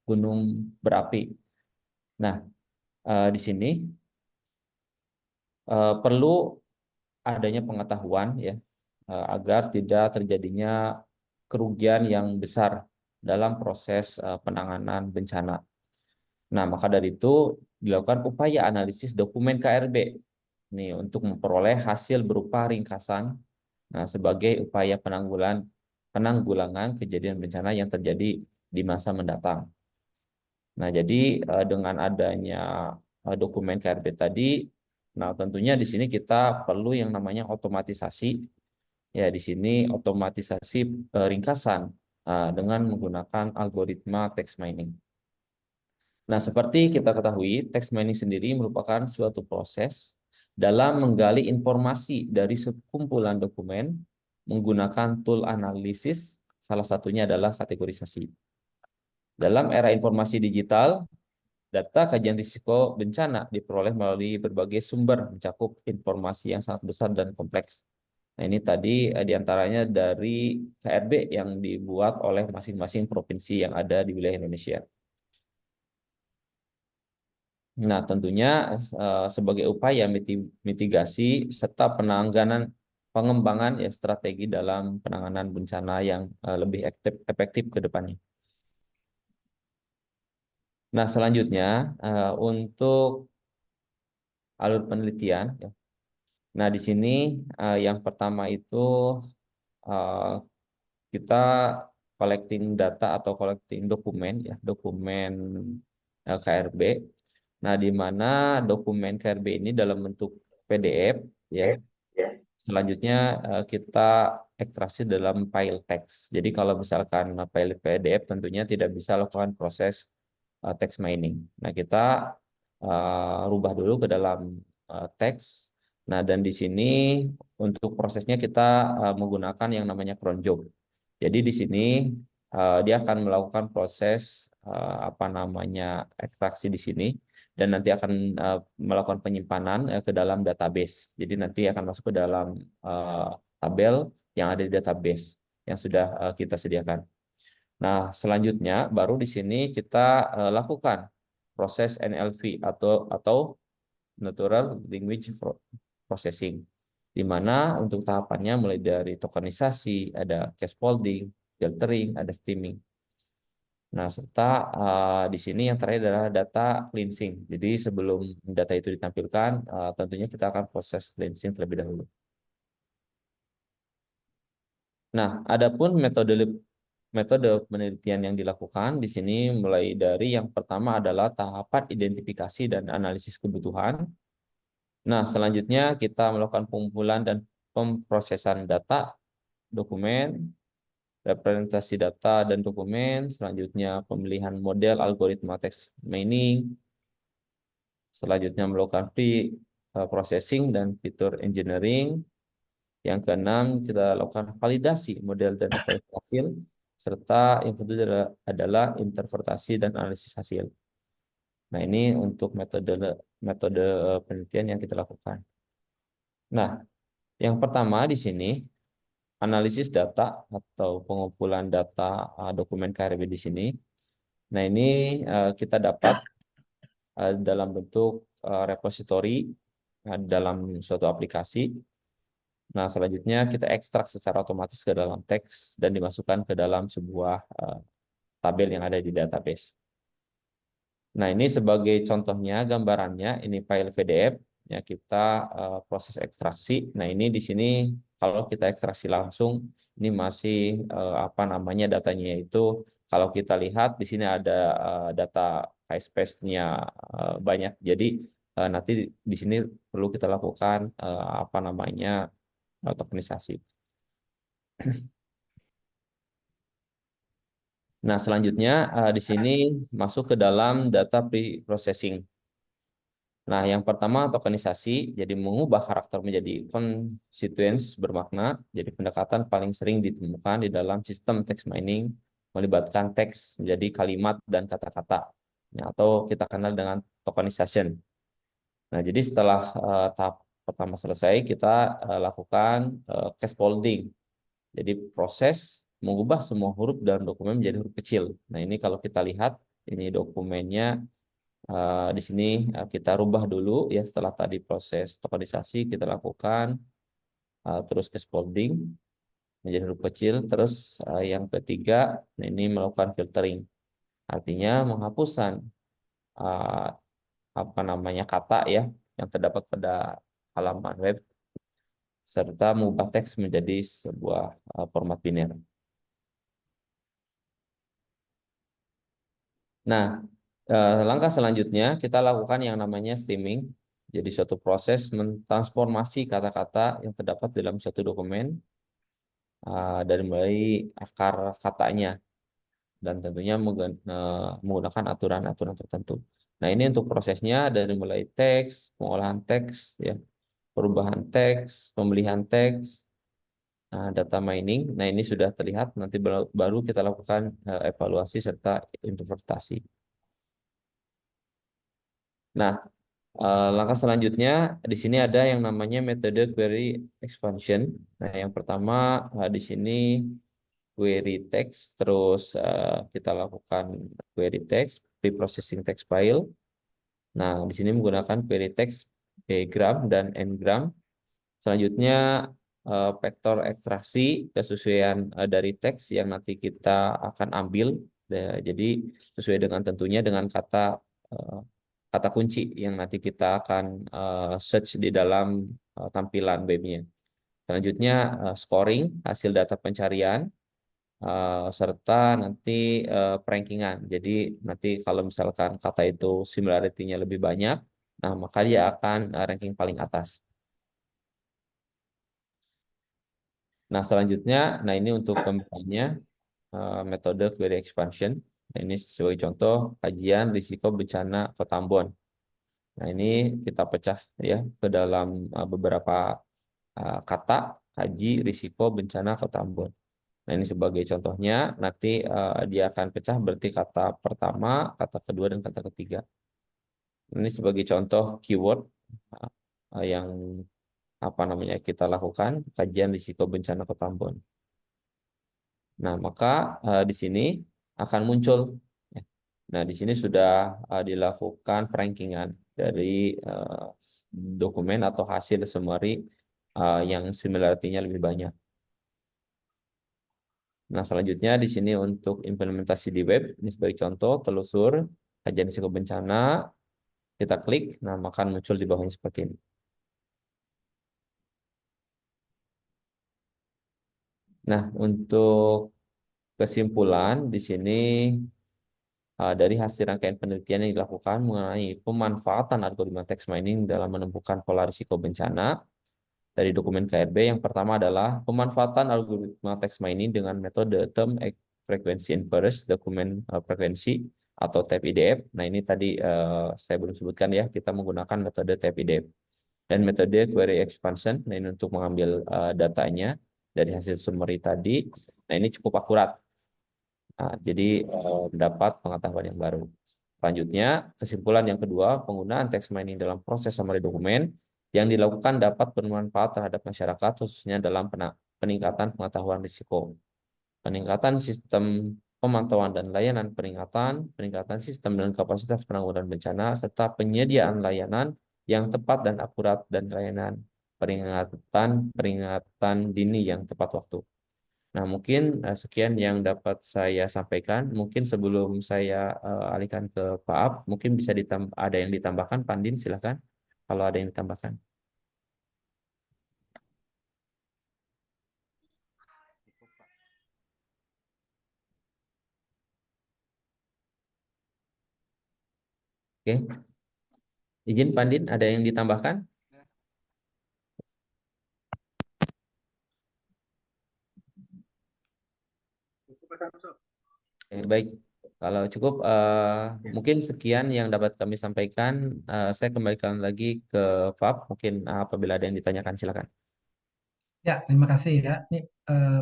S8: gunung berapi. Nah, di sini perlu adanya pengetahuan ya agar tidak terjadinya kerugian yang besar dalam proses penanganan bencana. Nah, maka dari itu dilakukan upaya analisis dokumen KRB nih untuk memperoleh hasil berupa ringkasan. Nah, sebagai upaya penanggulangan kejadian bencana yang terjadi di masa mendatang. Nah, jadi dengan adanya dokumen KRB tadi, nah tentunya di sini kita perlu yang namanya otomatisasi. Ya, di sini otomatisasi ringkasan dengan menggunakan algoritma text mining. Nah, seperti kita ketahui, text mining sendiri merupakan suatu proses dalam menggali informasi dari sekumpulan dokumen menggunakan tool analisis, salah satunya adalah kategorisasi. Dalam era informasi digital, data kajian risiko bencana diperoleh melalui berbagai sumber mencakup informasi yang sangat besar dan kompleks. Nah, ini tadi diantaranya dari KRB yang dibuat oleh masing-masing provinsi yang ada di wilayah Indonesia. Nah, tentunya sebagai upaya mitigasi serta pengembangan ya strategi dalam penanganan bencana yang lebih efektif ke depannya. Nah, selanjutnya untuk alur penelitian. Ya. Nah, di sini yang pertama itu kita collecting data atau collecting dokumen ya, dokumen KRB. Nah, di mana dokumen KRB ini dalam bentuk PDF ya. Selanjutnya kita ekstraksi dalam file text. Jadi kalau misalkan file PDF tentunya tidak bisa lakukan proses text mining. Nah, kita rubah dulu ke dalam teks. Nah, dan di sini untuk prosesnya kita menggunakan yang namanya cron job. Jadi di sini dia akan melakukan proses apa namanya ekstraksi di sini dan nanti akan melakukan penyimpanan ke dalam database. Jadi nanti akan masuk ke dalam tabel yang ada di database yang sudah kita sediakan. Nah, selanjutnya baru di sini kita lakukan proses NLP atau Natural Language Processing, di mana untuk tahapannya mulai dari tokenisasi, ada scaffolding, filtering, ada steaming. Nah, serta di sini yang terakhir adalah data cleansing. Jadi sebelum data itu ditampilkan, tentunya kita akan proses cleansing terlebih dahulu. Nah, adapun metode penelitian yang dilakukan di sini mulai dari yang pertama adalah tahapan identifikasi dan analisis kebutuhan. Nah, selanjutnya kita melakukan pengumpulan dan pemrosesan data, dokumen, representasi data dan dokumen, selanjutnya pemilihan model algoritma text mining, selanjutnya melakukan pre-processing dan fitur engineering. Yang keenam, kita lakukan validasi model dan referensi hasil, serta yang kedua adalah interpretasi dan analisis hasil. Nah, ini untuk metode penelitian yang kita lakukan. Nah, yang pertama di sini analisis data atau pengumpulan data dokumen KRB di sini. Nah, ini kita dapat dalam bentuk repository dalam suatu aplikasi. Nah, selanjutnya kita ekstrak secara otomatis ke dalam teks dan dimasukkan ke dalam sebuah tabel yang ada di database. Nah, ini sebagai contohnya gambarannya, ini file PDF ya, kita proses ekstraksi. Nah, ini di sini kalau kita ekstraksi langsung ini masih apa namanya datanya itu kalau kita lihat di sini ada data high space-nya banyak. Jadi nanti di sini perlu kita lakukan apa namanya tokenisasi. Nah, selanjutnya di sini masuk ke dalam data pre-processing. Nah, yang pertama tokenisasi, jadi mengubah karakter menjadi constituents bermakna. Jadi pendekatan paling sering ditemukan di dalam sistem text mining melibatkan teks menjadi kalimat dan kata-kata, ya, atau kita kenal dengan tokenization. Nah, jadi setelah tahap pertama selesai, kita lakukan scaffolding. Jadi proses mengubah semua huruf dalam dokumen menjadi huruf kecil. Nah, ini kalau kita lihat, ini dokumennya di sini kita rubah dulu ya, setelah tadi proses tokenisasi kita lakukan, terus scaffolding menjadi huruf kecil, terus yang ketiga ini melakukan filtering, artinya menghapuskan uh, apa namanya kata ya yang terdapat pada halaman web serta mengubah teks menjadi sebuah format biner. Nah, langkah selanjutnya kita lakukan yang namanya streaming. Jadi suatu proses mentransformasi kata-kata yang terdapat dalam suatu dokumen dari mulai akar katanya dan tentunya menggunakan aturan-aturan tertentu. Nah, ini untuk prosesnya dari mulai teks, pengolahan teks, ya, perubahan teks, pemilihan teks, data mining. Nah, ini sudah terlihat. Nanti baru kita lakukan evaluasi serta interpretasi. Nah, langkah selanjutnya di sini ada yang namanya metode query expansion. Nah, yang pertama di sini query text, terus kita lakukan query text, pre-processing text file. Nah, di sini menggunakan query text bgram dan ngram. Selanjutnya vektor ekstraksi kesesuaian dari teks yang nanti kita akan ambil. Jadi sesuai dengan tentunya dengan kata kunci yang nanti kita akan search di dalam tampilan webnya. Selanjutnya scoring hasil data pencarian serta nanti perankingan. Jadi nanti kalau misalkan kata itu similarity-nya lebih banyak, nah maka dia akan ranking paling atas. Nah selanjutnya, nah ini untuk pembuktiannya metode query expansion. Nah, ini sesuai contoh kajian risiko bencana Kota Ambon. Nah ini kita pecah ya ke dalam beberapa kata kaji risiko bencana Kota Ambon. Nah ini sebagai contohnya nanti dia akan pecah berarti kata pertama, kata kedua dan kata ketiga. Ini sebagai contoh keyword yang apa namanya kita lakukan kajian risiko bencana Kota Ambon. Nah maka di sini akan muncul. Nah di sini sudah dilakukan perankingan dari dokumen atau hasil summary yang similarity-nya lebih banyak. Nah, selanjutnya di sini untuk implementasi di web, ini sebagai contoh, telusur, kajian risiko bencana, kita klik, nah maka muncul di bawahnya seperti ini. Nah, untuk kesimpulan di sini dari hasil rangkaian penelitian yang dilakukan mengenai pemanfaatan algoritma text mining dalam menemukan pola risiko bencana dari dokumen KRB, yang pertama adalah pemanfaatan algoritma text mining dengan metode term frequency inverse dokumen frekuensi atau TEP-IDF. Nah, ini tadi saya belum sebutkan ya, kita menggunakan metode TEP-IDF. Dan metode query expansion, nah ini untuk mengambil datanya dari hasil summary tadi. Nah, ini cukup akurat. Nah, jadi dapat pengetahuan yang baru. Selanjutnya, kesimpulan yang kedua, penggunaan text mining dalam proses summary dokumen yang dilakukan dapat bermanfaat terhadap masyarakat, khususnya dalam peningkatan pengetahuan risiko, peningkatan sistem pemantauan dan layanan peringatan, peningkatan sistem dan kapasitas penanggulangan bencana, serta penyediaan layanan yang tepat dan akurat dan layanan peringatan dini yang tepat waktu. Nah, mungkin sekian yang dapat saya sampaikan. Mungkin sebelum saya alihkan ke Pak Ab, mungkin bisa ada yang ditambahkan, Pandin, silakan. Kalau ada yang ditambahkan. Oke. Izin Pandin, ada yang ditambahkan? Baik. Kalau cukup, mungkin sekian yang dapat kami sampaikan. Saya kembalikan lagi ke Fab. Mungkin apabila ada yang ditanyakan, silakan.
S2: Ya, terima kasih ya. Ini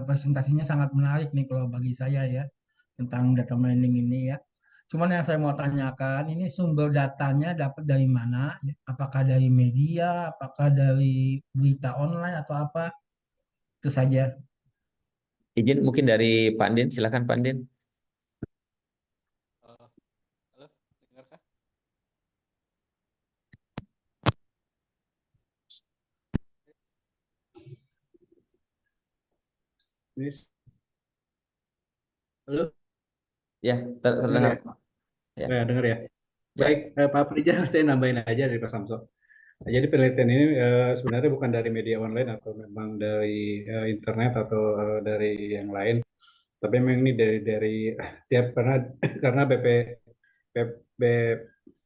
S2: presentasinya sangat menarik nih kalau bagi saya ya tentang data mining ini ya. Cuman yang saya mau tanyakan, ini sumber datanya dapat dari mana? Ya? Apakah dari media, apakah dari berita online atau apa? Itu saja.
S8: Izin mungkin dari Pandin, silakan Pandin.
S9: Halo, dengarkah? Halo,
S8: Ya,
S9: dengar
S8: terdengar.
S9: ya?
S8: Ya.
S9: Ya, dengar ya.
S8: Ya,
S10: Baik, Pak Prijal, saya nambahin aja dari Pak Samso. Nah, jadi penelitian ini sebenarnya bukan dari media online atau memang dari internet atau dari yang lain, tapi memang ini dari tiap karena BP,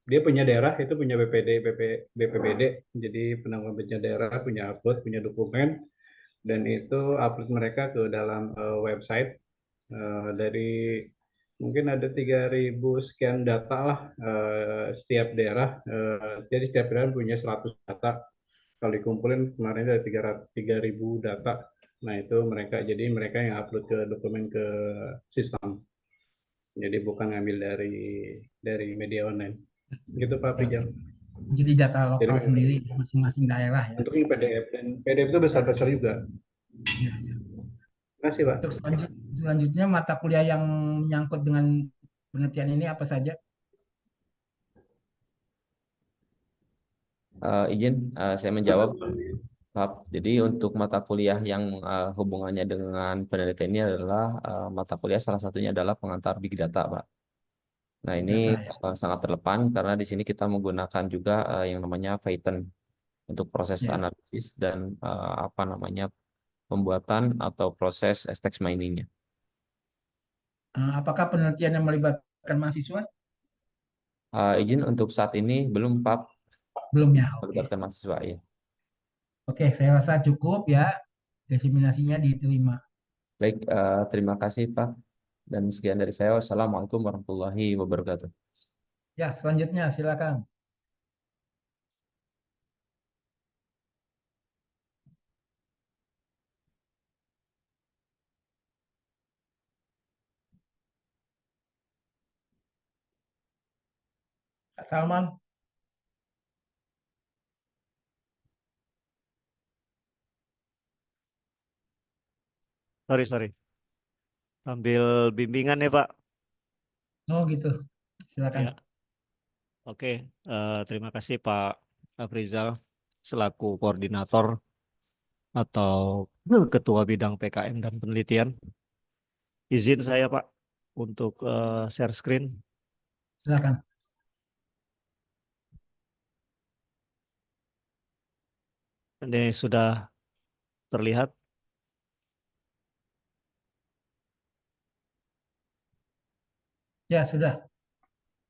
S10: dia punya daerah itu punya BPBD, jadi penanggulangan bencana daerah punya upload, punya dokumen, dan itu upload mereka ke dalam website dari mungkin ada 3.000 sekian data lah setiap daerah. Jadi setiap daerah punya 100 data. Kalau dikumpulin kemarin ada 3.000 data. Nah itu mereka yang upload ke dokumen ke sistem. Jadi bukan ngambil dari media online. Gitu Pak
S2: Oke, oke.
S10: Prijal.
S2: Jadi data
S10: Jadi
S2: lokal sendiri masing-masing daerah ya.
S10: untuk ini PDF dan PDF itu besar-besar juga.
S2: Ya, ya.
S10: Terima kasih Pak.
S2: Untuk selanjutnya mata kuliah yang menyangkut dengan penelitian ini apa saja?
S8: izin saya menjawab. Pak. Jadi untuk mata kuliah yang hubungannya dengan penelitian ini adalah mata kuliah salah satunya adalah pengantar Big Data, Pak. Nah, ini
S2: Data ya.
S8: sangat relevan karena di sini kita menggunakan juga yang namanya Python untuk proses
S2: Ya.
S8: analisis dan apa namanya pembuatan atau proses text mining-nya.
S2: Apakah penelitian yang melibatkan mahasiswa?
S8: Izin untuk saat ini belum, Pak,
S2: Belum ya. Oke.
S8: melibatkan mahasiswa ya.
S2: Oke, saya rasa cukup ya. Diseminasinya diterima.
S8: Baik, terima kasih Pak. Dan sekian dari saya. Wassalamualaikum warahmatullahi wabarakatuh.
S2: Ya, selanjutnya silakan. Kak Salman.
S5: Sorry. Ambil bimbingan ya, Pak.
S2: Oh gitu. Silakan.
S5: Ya, oke. Terima kasih Pak Afrizal selaku koordinator atau ketua bidang PKM dan penelitian. Izin saya Pak untuk share screen.
S2: Silakan.
S5: Ini sudah terlihat.
S2: Ya, sudah.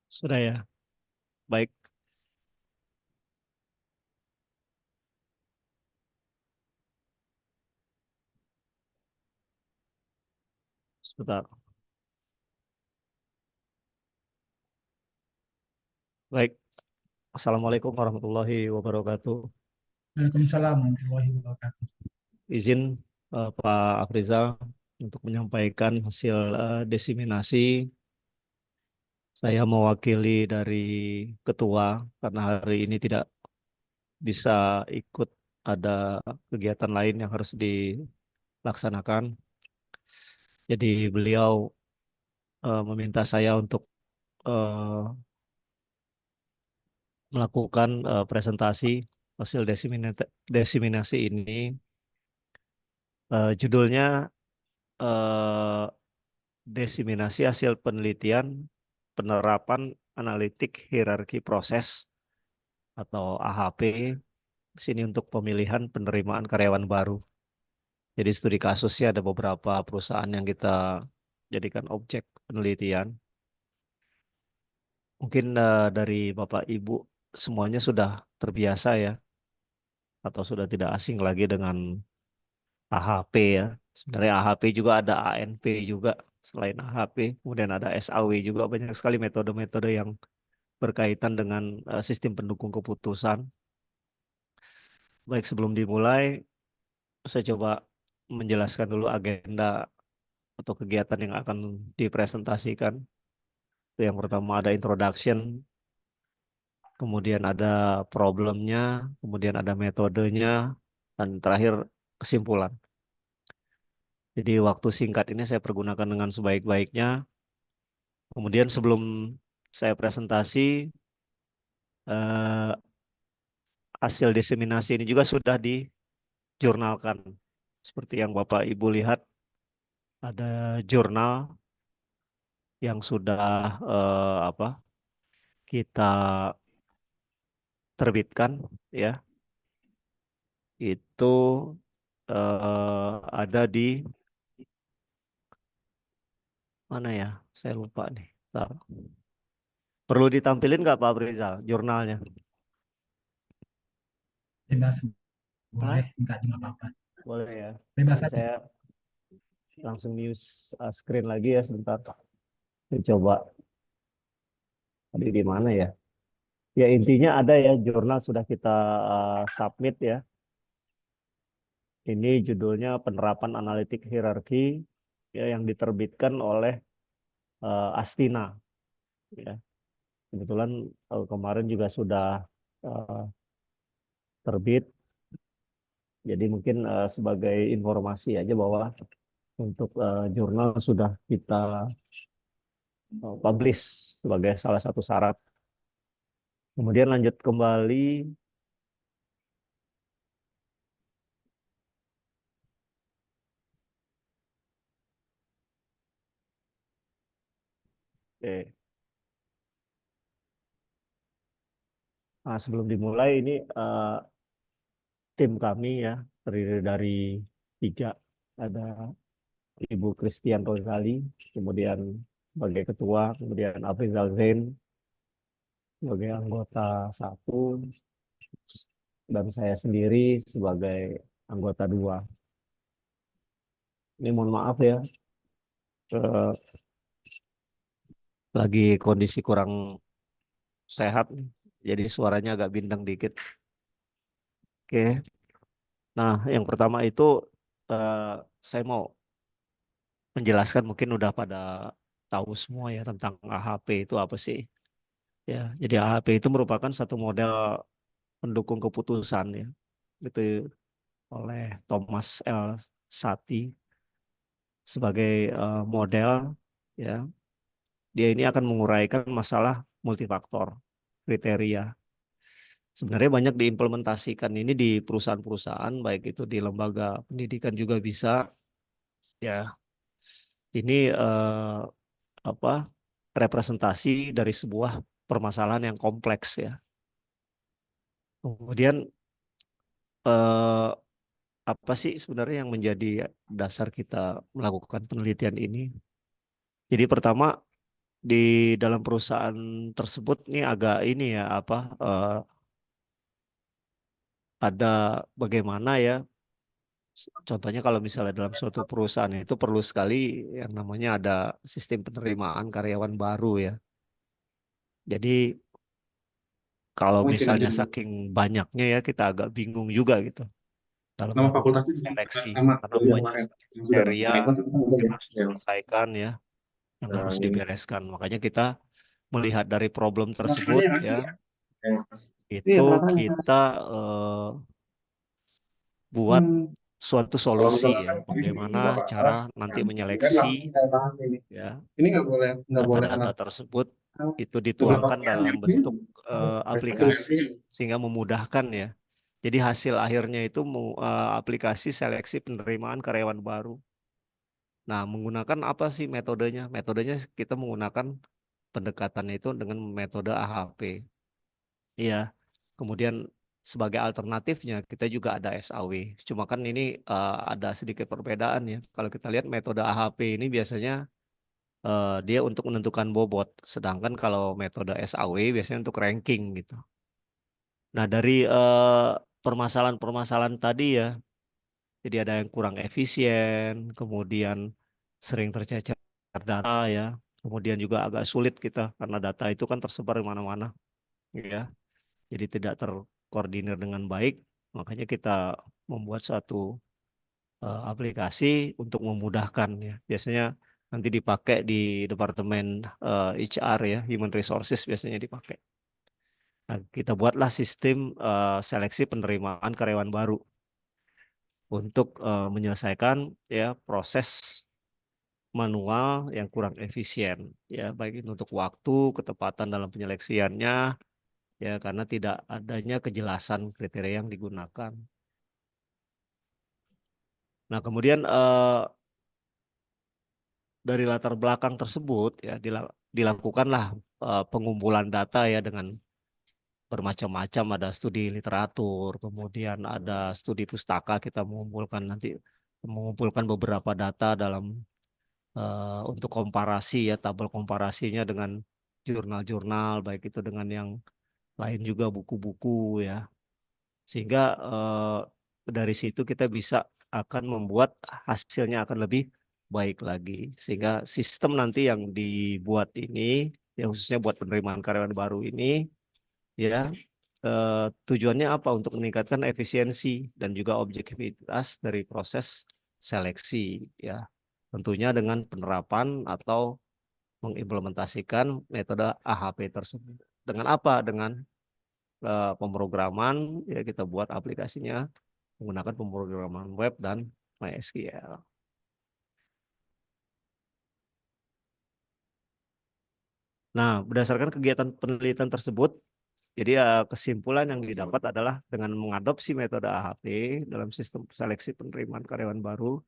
S5: Sudah ya. Baik. Sebentar. Baik. Assalamualaikum warahmatullahi wabarakatuh.
S2: Waalaikumsalam warahmatullahi wabarakatuh.
S5: Izin Pak Afrizal untuk menyampaikan hasil desiminasi. Saya mewakili dari ketua karena hari ini tidak bisa ikut, ada kegiatan lain yang harus dilaksanakan. Jadi beliau meminta saya untuk melakukan presentasi hasil desiminasi ini. Judulnya desiminasi hasil penelitian penerapan analitik hierarki proses atau AHP di sini untuk pemilihan penerimaan karyawan baru. Jadi studi kasusnya ada beberapa perusahaan yang kita jadikan objek penelitian. Mungkin dari Bapak Ibu semuanya sudah terbiasa ya, atau sudah tidak asing lagi dengan AHP ya. Sebenarnya AHP juga ada ANP juga selain AHP. Kemudian ada SAW juga, banyak sekali metode-metode yang berkaitan dengan sistem pendukung keputusan. Baik, sebelum dimulai, saya coba menjelaskan dulu agenda atau kegiatan yang akan dipresentasikan. Itu yang pertama ada introduction, kemudian ada problemnya, kemudian ada metodenya, dan terakhir kesimpulan. Jadi waktu singkat ini saya pergunakan dengan sebaik-baiknya. Kemudian sebelum saya presentasi, hasil diseminasi ini juga sudah dijurnalkan. Seperti yang Bapak Ibu lihat, ada jurnal yang sudah kita terbitkan ya, itu ada di mana ya? Saya lupa nih. Bentar. Perlu ditampilin nggak Pak Brizal jurnalnya?
S2: Bebas,
S5: Hah?
S2: boleh, enggak juga apa-apa.
S5: Boleh ya.
S2: Bebas
S5: Nanti
S2: saja.
S5: saya langsung news screen lagi ya sebentar. Saya coba. Tadi di mana ya? Ya intinya ada ya, jurnal sudah kita submit ya. Ini judulnya penerapan analitik hierarki ya, yang diterbitkan oleh Astina. Ya. Kebetulan kemarin juga sudah terbit. Jadi mungkin sebagai informasi aja bahwa untuk jurnal sudah kita publish sebagai salah satu syarat. Kemudian lanjut kembali. Oke. Nah, sebelum dimulai ini tim kami ya terdiri dari 3. Ada Ibu Christian Rosali, kemudian sebagai ketua, kemudian Afrizal Zain sebagai anggota 1, dan saya sendiri sebagai anggota 2. Ini mohon maaf ya, lagi kondisi kurang sehat, jadi suaranya agak bindeng dikit. Oke, nah yang pertama itu saya mau menjelaskan, mungkin udah pada tahu semua ya tentang AHP itu apa sih. Ya, jadi AHP itu merupakan satu model pendukung keputusan ya. Itu oleh Thomas L. Satie sebagai model ya. Dia ini akan menguraikan masalah multifaktor kriteria. Sebenarnya banyak diimplementasikan ini di perusahaan-perusahaan, baik itu di lembaga pendidikan juga bisa ya. Ini apa representasi dari sebuah permasalahan yang kompleks ya. Kemudian apa sih sebenarnya yang menjadi dasar kita melakukan penelitian ini? Jadi pertama, di dalam perusahaan tersebut ini agak ini ya apa ada bagaimana ya, contohnya kalau misalnya dalam suatu perusahaan itu perlu sekali yang namanya ada sistem penerimaan karyawan baru ya. Jadi kalau misalnya saking banyaknya ya kita agak bingung juga gitu dalam
S10: Nama
S5: melakukan
S10: fakultasnya juga
S5: seleksi
S10: sama
S5: karena
S10: dari yang
S5: banyak
S10: kemarin yang sudah
S5: kriteria
S10: naik itu kan ada
S5: yang
S10: ya.
S5: harus diselesaikan ya, yang harus
S10: Ini
S5: dibereskan. Makanya kita melihat dari problem tersebut
S10: peraturannya masih
S5: ya,
S10: ya. Eh, Iya
S5: itu
S10: peraturannya.
S5: kita buat suatu
S10: Kalau
S5: solusi
S10: misalkan
S5: ya,
S10: kan ini
S5: bagaimana
S10: nggak
S5: cara
S10: apa-apa,
S5: nanti
S10: kan
S5: menyeleksi
S10: langsung saya bahas ini.
S5: ya
S10: Ini nggak boleh
S5: data-data
S10: kena
S5: tersebut itu
S10: beberapa
S5: dituangkan
S10: poin
S5: dalam
S10: yang ini.
S5: bentuk
S10: Saya
S5: aplikasi
S10: nanti
S5: sehingga memudahkan ya. Jadi hasil akhirnya itu aplikasi seleksi penerimaan karyawan baru. Nah, menggunakan apa sih metodenya? Metodenya kita menggunakan pendekatannya itu dengan metode AHP. Iya. Kemudian sebagai alternatifnya kita juga ada SAW. Cuma kan ini ada sedikit perbedaan ya. Kalau kita lihat metode AHP ini biasanya dia untuk menentukan bobot, sedangkan kalau metode SAW biasanya untuk ranking gitu. Nah, dari permasalahan-permasalahan tadi ya, jadi ada yang kurang efisien, kemudian sering tercecer data ya, kemudian juga agak sulit kita karena data itu kan tersebar di mana-mana ya. Jadi tidak terkoordinir dengan baik, makanya kita membuat suatu aplikasi untuk memudahkan ya. Biasanya nanti dipakai di departemen HR ya, Human Resources biasanya dipakai. Nah, kita buatlah sistem seleksi penerimaan karyawan baru untuk menyelesaikan ya proses manual yang kurang efisien ya, baik itu untuk waktu, ketepatan dalam penyeleksiannya ya, karena tidak adanya kejelasan kriteria yang digunakan. Nah, kemudian dari latar belakang tersebut ya, dilakukanlah pengumpulan data ya dengan bermacam-macam, ada studi literatur, kemudian ada studi pustaka, kita mengumpulkan beberapa data dalam untuk komparasi ya, tabel komparasinya dengan jurnal-jurnal, baik itu dengan yang lain juga buku-buku ya. Sehingga dari situ kita bisa akan membuat hasilnya akan lebih baik lagi. Sehingga sistem nanti yang dibuat ini, ya khususnya buat penerimaan karyawan baru ini, ya tujuannya apa? Untuk meningkatkan efisiensi dan juga objektivitas dari proses seleksi ya. Tentunya dengan penerapan atau mengimplementasikan metode AHP tersebut. Dengan apa? Dengan pemrograman ya, kita buat aplikasinya menggunakan pemrograman web dan MySQL. Nah, berdasarkan kegiatan penelitian tersebut, jadi kesimpulan yang didapat adalah dengan mengadopsi metode AHP dalam sistem seleksi penerimaan karyawan baru,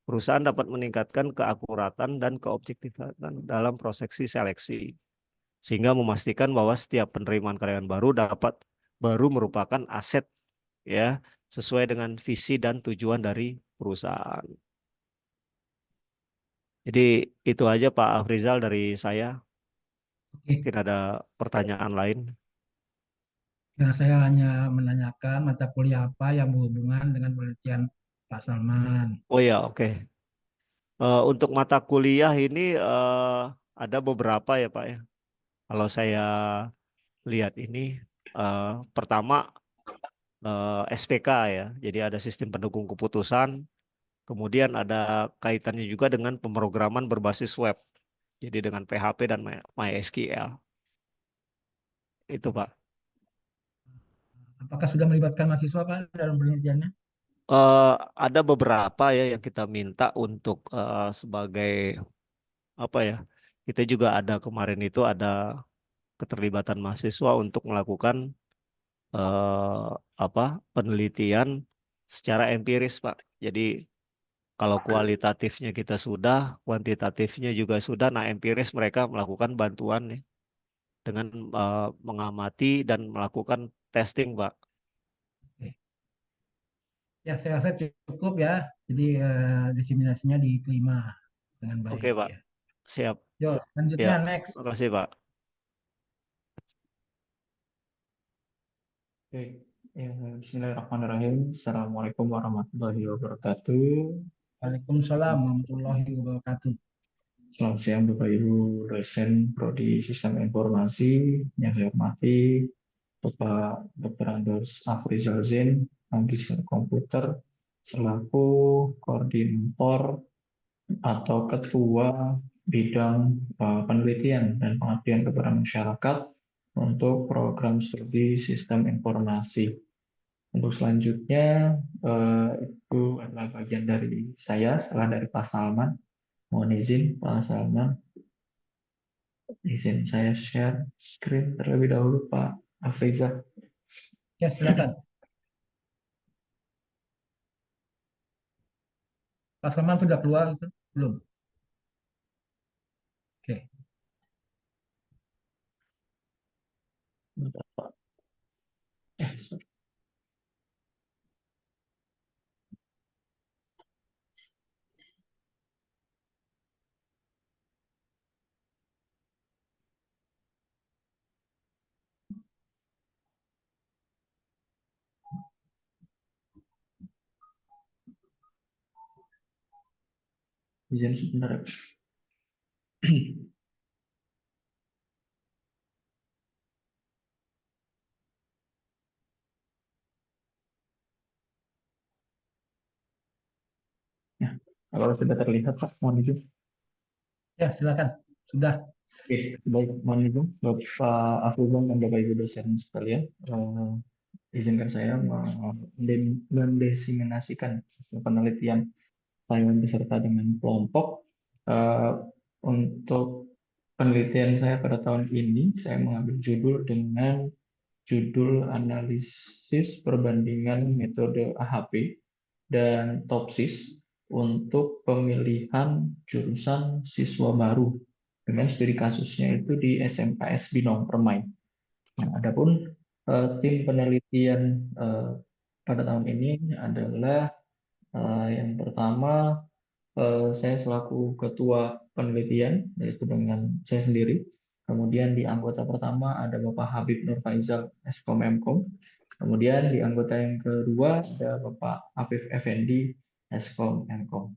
S5: perusahaan dapat meningkatkan keakuratan dan keobjektifan dalam proses seleksi, sehingga memastikan bahwa setiap penerimaan karyawan baru merupakan aset ya, sesuai dengan visi dan tujuan dari perusahaan. Jadi itu aja Pak Afrizal dari saya. Mungkin ada pertanyaan lain.
S2: Nah, saya hanya menanyakan mata kuliah apa yang berhubungan dengan penelitian Pak Salman.
S5: Oh ya, oke. Untuk mata kuliah ini ada beberapa ya Pak ya. Kalau saya lihat ini, pertama SPK ya. Jadi ada sistem pendukung keputusan. Kemudian ada kaitannya juga dengan pemrograman berbasis web. Jadi dengan PHP dan MySQL. Itu Pak.
S2: Apakah sudah melibatkan mahasiswa Pak dalam penelitiannya?
S5: Ada beberapa ya yang kita minta untuk sebagai apa ya? Kita juga ada kemarin itu ada keterlibatan mahasiswa untuk melakukan penelitian secara empiris Pak. Jadi kalau kualitatifnya kita sudah, kuantitatifnya juga sudah, nah empiris mereka melakukan bantuan ya, dengan mengamati dan melakukan testing Pak.
S2: Ya, saya rasa cukup ya. Jadi diseminasinya diterima dengan baik.
S5: Oke Pak,
S2: Ya.
S5: siap.
S2: Yo,
S5: Ya,
S2: lanjutnya next.
S5: terima kasih Pak.
S11: Oke, ya, bismillahirrahmanirrahim. Assalamualaikum warahmatullahi wabarakatuh.
S2: Waalaikumsalam warahmatullahi wabarakatuh.
S11: Selamat siang Bapak Ibu dosen Prodi Sistem Informasi yang saya hormati Bapak Dr. Andos Afrizal Zain, Magister Komputer, selaku koordinator atau ketua bidang penelitian dan pengabdian kepada masyarakat untuk program studi sistem informasi. Untuk selanjutnya, itu adalah bagian dari saya, setelah dari Pak Salman. Mohon izin Pak Salman, izin saya share screen terlebih dahulu Pak Afrizal.
S2: Ya, silakan. Pak Salman sudah keluar itu? Belum? Oke.
S11: Sorry. Izin sebentar ya. Nah, kalau sudah terlihat Pak, mohon izin.
S2: Ya, silakan. Sudah.
S11: Oke, baik, mohon izin Bapak Afrizal dan Bapak Ibu dosen sekalian. Izinkan saya mendesiminasikan hasil penelitian saya beserta dengan kelompok. Untuk penelitian saya pada tahun ini, saya mengambil judul dengan judul analisis perbandingan metode AHP dan TOPSIS untuk pemilihan jurusan siswa baru dengan studi kasusnya itu di SMKS Binong Permai. Nah, adapun tim penelitian pada tahun ini adalah yang pertama saya selaku ketua penelitian yaitu dengan saya sendiri. Kemudian di anggota pertama ada Bapak Habib Nur Faizal, Eskom Mkom. Kemudian di anggota yang kedua ada Bapak Afif Effendi, Eskom Mkom.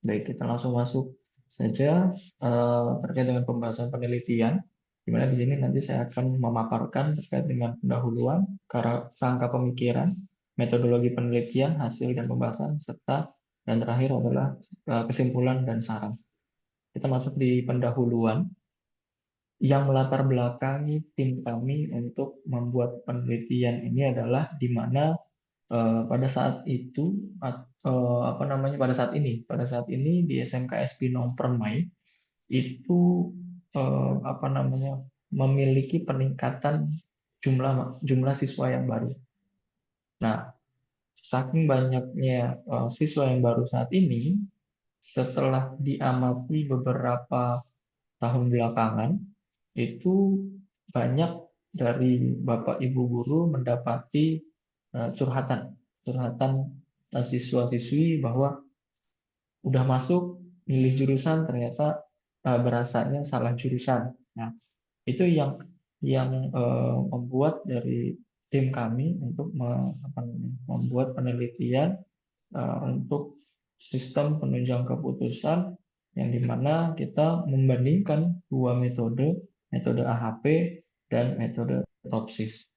S11: Baik, kita langsung masuk saja terkait dengan pembahasan penelitian, di mana di sini nanti saya akan memaparkan terkait dengan pendahuluan, kerangka pemikiran, metodologi penelitian, hasil dan pembahasan, serta dan terakhir adalah kesimpulan dan saran. Kita masuk di pendahuluan yang melatar belakangi tim kami untuk membuat penelitian ini adalah di mana pada saat itu pada saat ini di SMKS Binong Permai itu memiliki peningkatan jumlah siswa yang baru. Nah, saking banyaknya siswa yang baru saat ini, setelah diamati beberapa tahun belakangan, itu banyak dari Bapak Ibu guru mendapati curhatan siswa-siswi bahwa udah masuk milih jurusan ternyata berasanya salah jurusan. Nah, itu yang membuat dari tim kami untuk membuat penelitian untuk sistem penunjang keputusan yang dimana kita membandingkan dua metode AHP dan metode TOPSIS.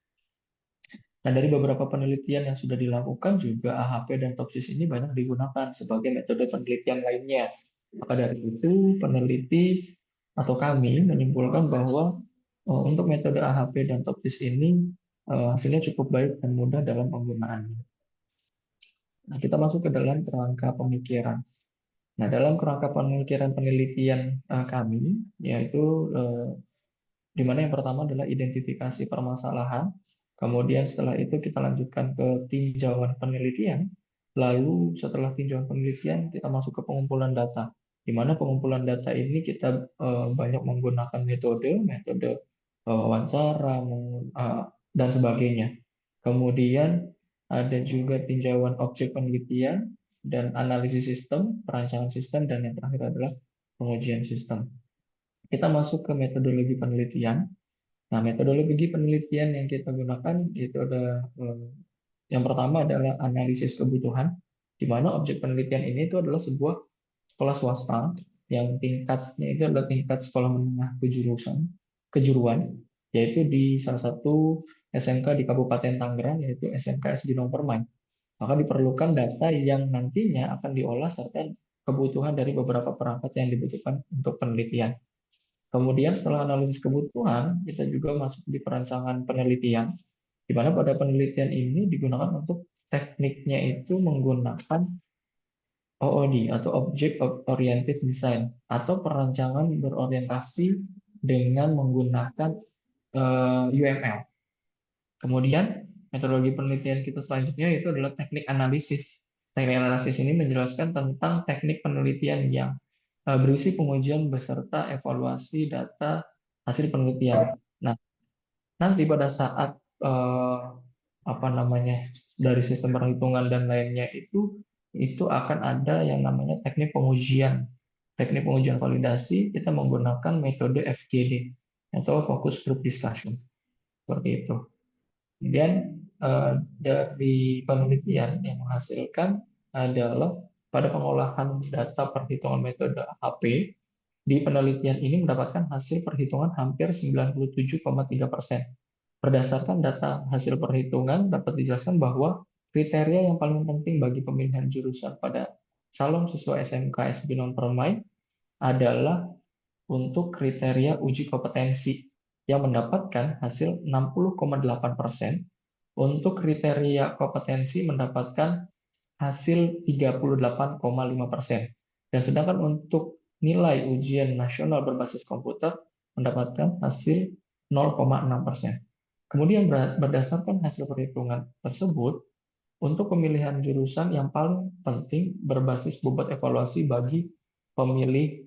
S11: Nah, dari beberapa penelitian yang sudah dilakukan juga AHP dan TOPSIS ini banyak digunakan sebagai metode penelitian lainnya. Maka dari itu peneliti atau kami menyimpulkan bahwa untuk metode AHP dan TOPSIS ini hasilnya cukup baik dan mudah dalam penggunaannya. Nah, kita masuk ke dalam kerangka pemikiran. Nah, dalam kerangka pemikiran penelitian kami, yaitu di mana yang pertama adalah identifikasi permasalahan, kemudian setelah itu kita lanjutkan ke tinjauan penelitian, lalu setelah tinjauan penelitian kita masuk ke pengumpulan data, di mana pengumpulan data ini kita banyak menggunakan metode wawancara dan sebagainya. Kemudian ada juga tinjauan objek penelitian dan analisis sistem, perancangan sistem, dan yang terakhir adalah pengujian sistem. Kita masuk ke metodologi penelitian. Nah, metodologi penelitian yang kita gunakan itu ada yang pertama adalah analisis kebutuhan, di mana objek penelitian ini itu adalah sebuah sekolah swasta yang tingkatnya itu adalah tingkat sekolah menengah kejuruan, yaitu di salah satu SMK di Kabupaten Tangerang, yaitu SMKS Binong Permai. Maka diperlukan data yang nantinya akan diolah serta kebutuhan dari beberapa perangkat yang dibutuhkan untuk penelitian. Kemudian setelah analisis kebutuhan, kita juga masuk di perancangan penelitian, di mana pada penelitian ini digunakan untuk tekniknya itu menggunakan OOD atau Object Oriented Design atau perancangan berorientasi dengan menggunakan UML. Kemudian metodologi penelitian kita selanjutnya itu adalah teknik analisis. Teknik analisis ini menjelaskan tentang teknik penelitian yang berisi pengujian beserta evaluasi data hasil penelitian. Nah, nanti pada saat dari sistem perhitungan dan lainnya itu akan ada yang namanya teknik pengujian. Teknik pengujian validasi kita menggunakan metode FGD atau Focus Group Discussion. Seperti itu. Kemudian dari penelitian yang menghasilkan adalah pada pengolahan data perhitungan metode AHP, di penelitian ini mendapatkan hasil perhitungan hampir 97,3%. Berdasarkan data hasil perhitungan dapat dijelaskan bahwa kriteria yang paling penting bagi pemilihan jurusan pada calon siswa SMKS Binong Permai adalah untuk kriteria uji kompetensi yang mendapatkan hasil 60,8%, untuk kriteria kompetensi mendapatkan hasil 38,5%. Dan sedangkan untuk nilai ujian nasional berbasis komputer mendapatkan hasil 0,6%. Kemudian berdasarkan hasil perhitungan tersebut, untuk pemilihan jurusan yang paling penting berbasis bobot evaluasi bagi pemilih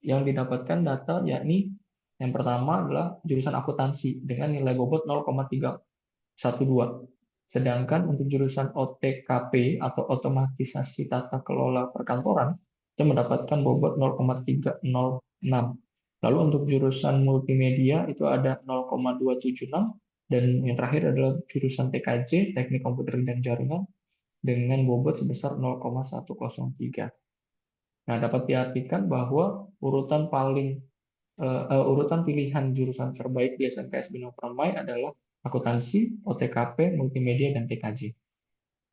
S11: yang didapatkan data yakni yang pertama adalah jurusan akuntansi dengan nilai bobot 0,312. Sedangkan untuk jurusan OTKP atau otomatisasi tata kelola perkantoran itu mendapatkan bobot 0,306. Lalu untuk jurusan multimedia itu ada 0,276 dan yang terakhir adalah jurusan TKJ, Teknik Komputer dan Jaringan dengan bobot sebesar 0,103. Nah, dapat diartikan bahwa urutan pilihan jurusan terbaik di SMKS Bina Permai adalah akuntansi, OTKP, multimedia, dan TKJ.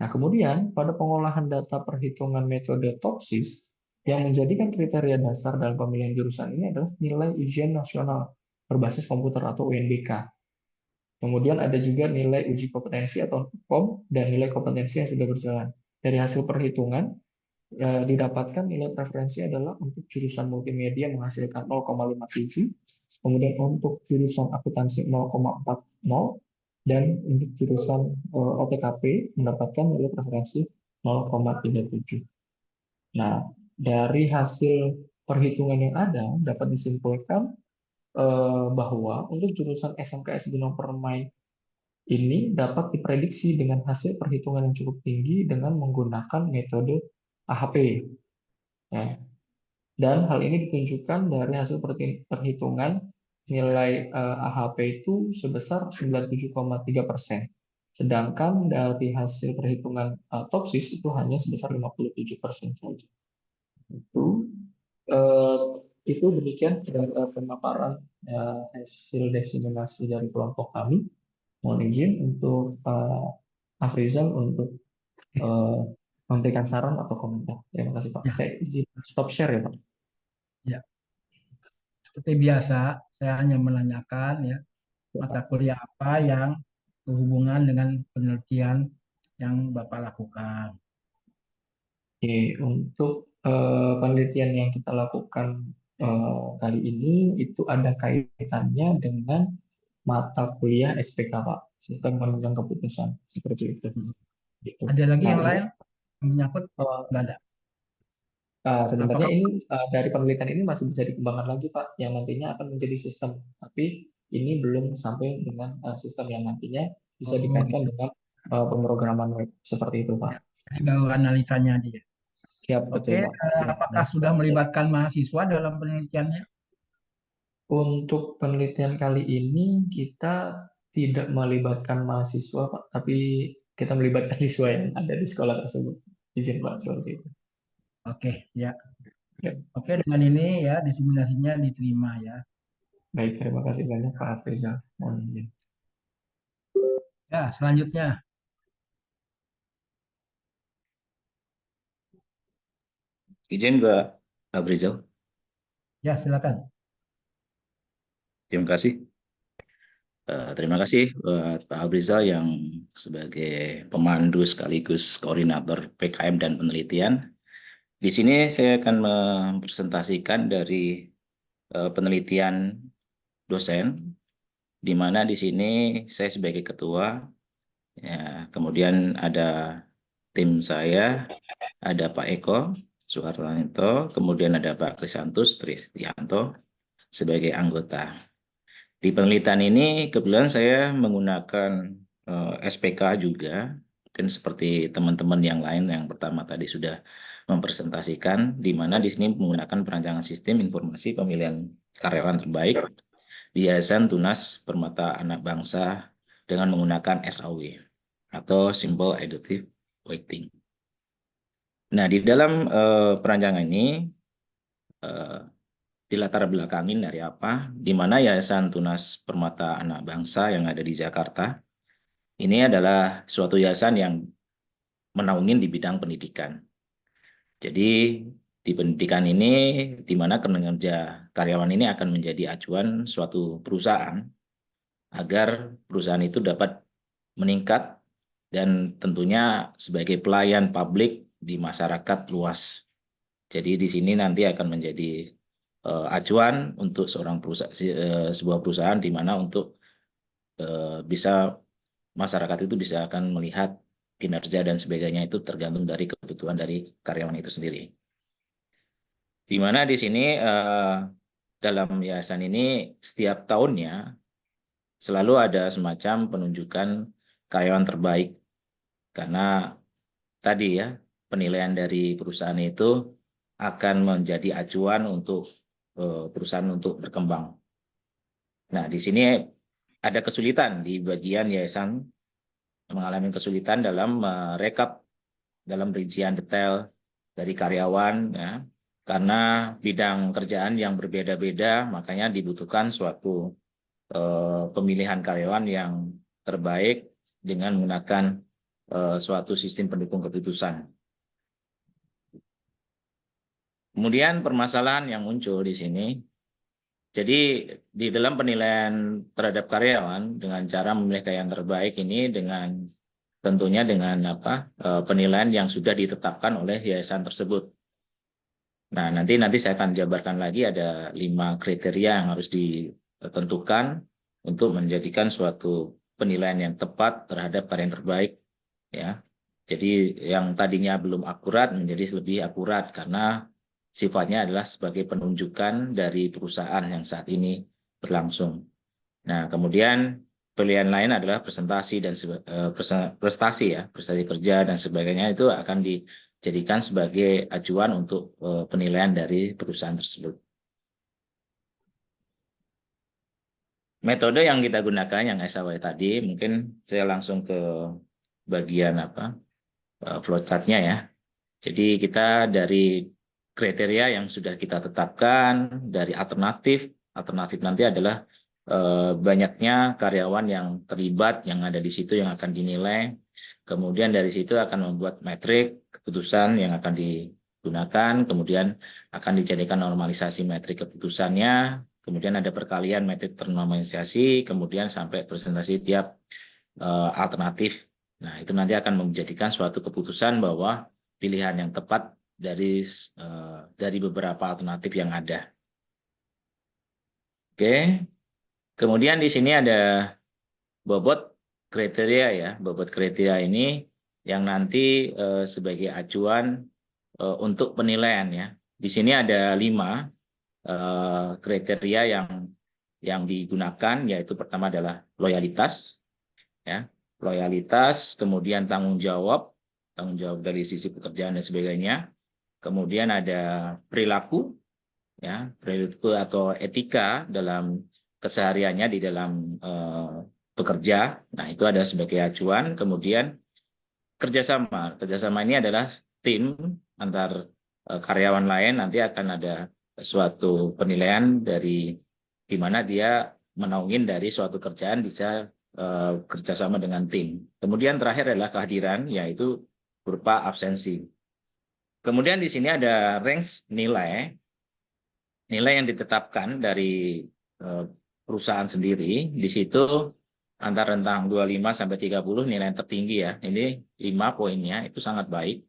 S11: Nah, kemudian pada pengolahan data perhitungan metode TOPSIS, yang menjadikan kriteria dasar dalam pemilihan jurusan ini adalah nilai ujian nasional berbasis komputer atau UNBK. Kemudian ada juga nilai uji kompetensi atau KOM dan nilai kompetensi yang sudah berjalan. Dari hasil perhitungan, didapatkan nilai preferensi adalah untuk jurusan multimedia menghasilkan 0,57, kemudian untuk jurusan akuntansi 0,40, dan untuk jurusan OTKP mendapatkan nilai preferensi 0,37. Nah, dari hasil perhitungan yang ada dapat disimpulkan bahwa untuk jurusan SMKS Bina Permai ini dapat diprediksi dengan hasil perhitungan yang cukup tinggi dengan menggunakan metode AHP. Ya. Dan hal ini ditunjukkan dari hasil perhitungan nilai AHP itu sebesar 97,3%. Sedangkan dari hasil perhitungan TOPSIS itu hanya sebesar 57% saja. Itu demikian pemaparan hasil diseminasi dari kelompok kami. Mohon izin untuk Afrizal untuk memberikan saran atau komentar. Terima kasih Pak.
S2: Ya.
S11: Saya izin stop share ya Pak.
S2: Ya. Seperti biasa, saya hanya menanyakan ya mata kuliah apa yang berhubungan dengan penelitian yang Bapak lakukan.
S11: Oke, untuk penelitian yang kita lakukan kali ini itu ada kaitannya dengan mata kuliah SPK Pak, Sistem Penunjang Keputusan, seperti itu. Gitu.
S2: Ada lagi
S11: Nah,
S2: yang
S11: ini,
S2: lain yang menyangkut? Nggak ada.
S11: sebenarnya
S2: Apakah-
S11: ini dari penelitian ini masih bisa dikembangkan lagi Pak, yang nantinya akan menjadi sistem. Tapi ini belum sampai dengan sistem yang nantinya bisa dikaitkan dengan pemrograman web seperti itu Pak.
S2: Jadi baru analisanya dia.
S11: Siap, betul
S2: Oke,
S11: Pak.
S2: apakah sudah melibatkan mahasiswa dalam penelitiannya?
S11: Untuk penelitian kali ini kita tidak melibatkan mahasiswa Pak, tapi kita melibatkan siswa yang ada di sekolah tersebut. Izin Pak, seperti itu.
S2: Oke, ya.
S11: Ya.
S2: Oke, dengan ini ya diseminasinya diterima ya.
S11: Baik, terima kasih banyak Pak Afrizal. Mohon izin.
S2: Ya, selanjutnya.
S12: Izin Pak Afrizal.
S2: Ya, silakan.
S12: Terima kasih. Terima kasih buat Pak Afrizal yang sebagai pemandu sekaligus koordinator PKM dan penelitian. Di sini saya akan mempresentasikan dari penelitian dosen, di mana di sini saya sebagai ketua, ya, kemudian ada tim saya, ada Pak Eko Suharlanto, kemudian ada Pak Krisantus Tristianto sebagai anggota. Di penelitian ini kebetulan saya menggunakan SPK juga, mungkin seperti teman-teman yang lain yang pertama tadi sudah mempresentasikan, di mana di sini menggunakan perancangan sistem informasi pemilihan karyawan terbaik di Yayasan Tunas Permata Anak Bangsa dengan menggunakan SAW atau Simple Adaptive Weighting. Nah, di dalam perancangan ini dilatar belakangin dari apa? Di mana Yayasan Tunas Permata Anak Bangsa yang ada di Jakarta ini adalah suatu yayasan yang menaungin di bidang pendidikan. Jadi di pendidikan ini di mana kinerja karyawan ini akan menjadi acuan suatu perusahaan agar perusahaan itu dapat meningkat dan tentunya sebagai pelayan publik di masyarakat luas. Jadi di sini nanti akan menjadi acuan untuk sebuah perusahaan di mana untuk bisa masyarakat itu bisa akan melihat kinerja dan sebagainya itu tergantung dari kebutuhan dari karyawan itu sendiri. Di mana di sini dalam yayasan ini setiap tahunnya selalu ada semacam penunjukan karyawan terbaik. Karena tadi ya, penilaian dari perusahaan itu akan menjadi acuan untuk perusahaan untuk berkembang. Nah, di sini ada kesulitan di bagian yayasan mengalami kesulitan dalam merekap dalam rincian detail dari karyawan ya. Karena bidang kerjaan yang berbeda-beda, makanya dibutuhkan suatu pemilihan karyawan yang terbaik dengan menggunakan suatu sistem pendukung keputusan. Kemudian permasalahan yang muncul di sini, jadi di dalam penilaian terhadap karyawan dengan cara memilih karyawan terbaik ini dengan tentunya dengan penilaian yang sudah ditetapkan oleh yayasan tersebut. Nah, nanti saya akan jabarkan lagi ada 5 kriteria yang harus ditentukan untuk menjadikan suatu penilaian yang tepat terhadap karyawan terbaik ya. Jadi yang tadinya belum akurat menjadi lebih akurat karena sifatnya adalah sebagai penunjukan dari perusahaan yang saat ini berlangsung. Nah, kemudian pilihan lain adalah prestasi kerja dan sebagainya itu akan dijadikan sebagai acuan untuk penilaian dari perusahaan tersebut. Metode yang kita gunakan yang SAW tadi, mungkin saya langsung ke bagian flowchart-nya ya. Jadi kita dari kriteria yang sudah kita tetapkan, dari alternatif nanti adalah banyaknya karyawan yang terlibat yang ada di situ yang akan dinilai. Kemudian dari situ akan membuat metrik keputusan yang akan digunakan, kemudian akan dijadikan normalisasi metrik keputusannya, kemudian ada perkalian metrik ternormalisasi, kemudian sampai presentasi tiap alternatif. Nah, itu nanti akan menjadikan suatu keputusan bahwa pilihan yang tepat dari beberapa alternatif yang ada. Oke. Kemudian di sini ada bobot kriteria ya. Bobot kriteria ini yang nanti sebagai acuan untuk penilaian ya. Di sini ada 5 kriteria yang digunakan, yaitu pertama adalah loyalitas ya. Loyalitas, kemudian tanggung jawab dari sisi pekerjaan dan sebagainya. Kemudian ada perilaku ya, perilaku atau etika dalam kesehariannya di dalam bekerja. Nah, itu ada sebagai acuan. Kemudian kerjasama. Kerjasama ini adalah tim antar karyawan lain, nanti akan ada suatu penilaian dari di mana dia menaungin dari suatu kerjaan bisa kerjasama dengan tim. Kemudian terakhir adalah kehadiran, yaitu berupa absensi. Kemudian di sini ada range nilai yang ditetapkan dari perusahaan sendiri. Di situ antara rentang 25 sampai 30 nilai yang tertinggi ya. Ini 5 poinnya itu sangat baik.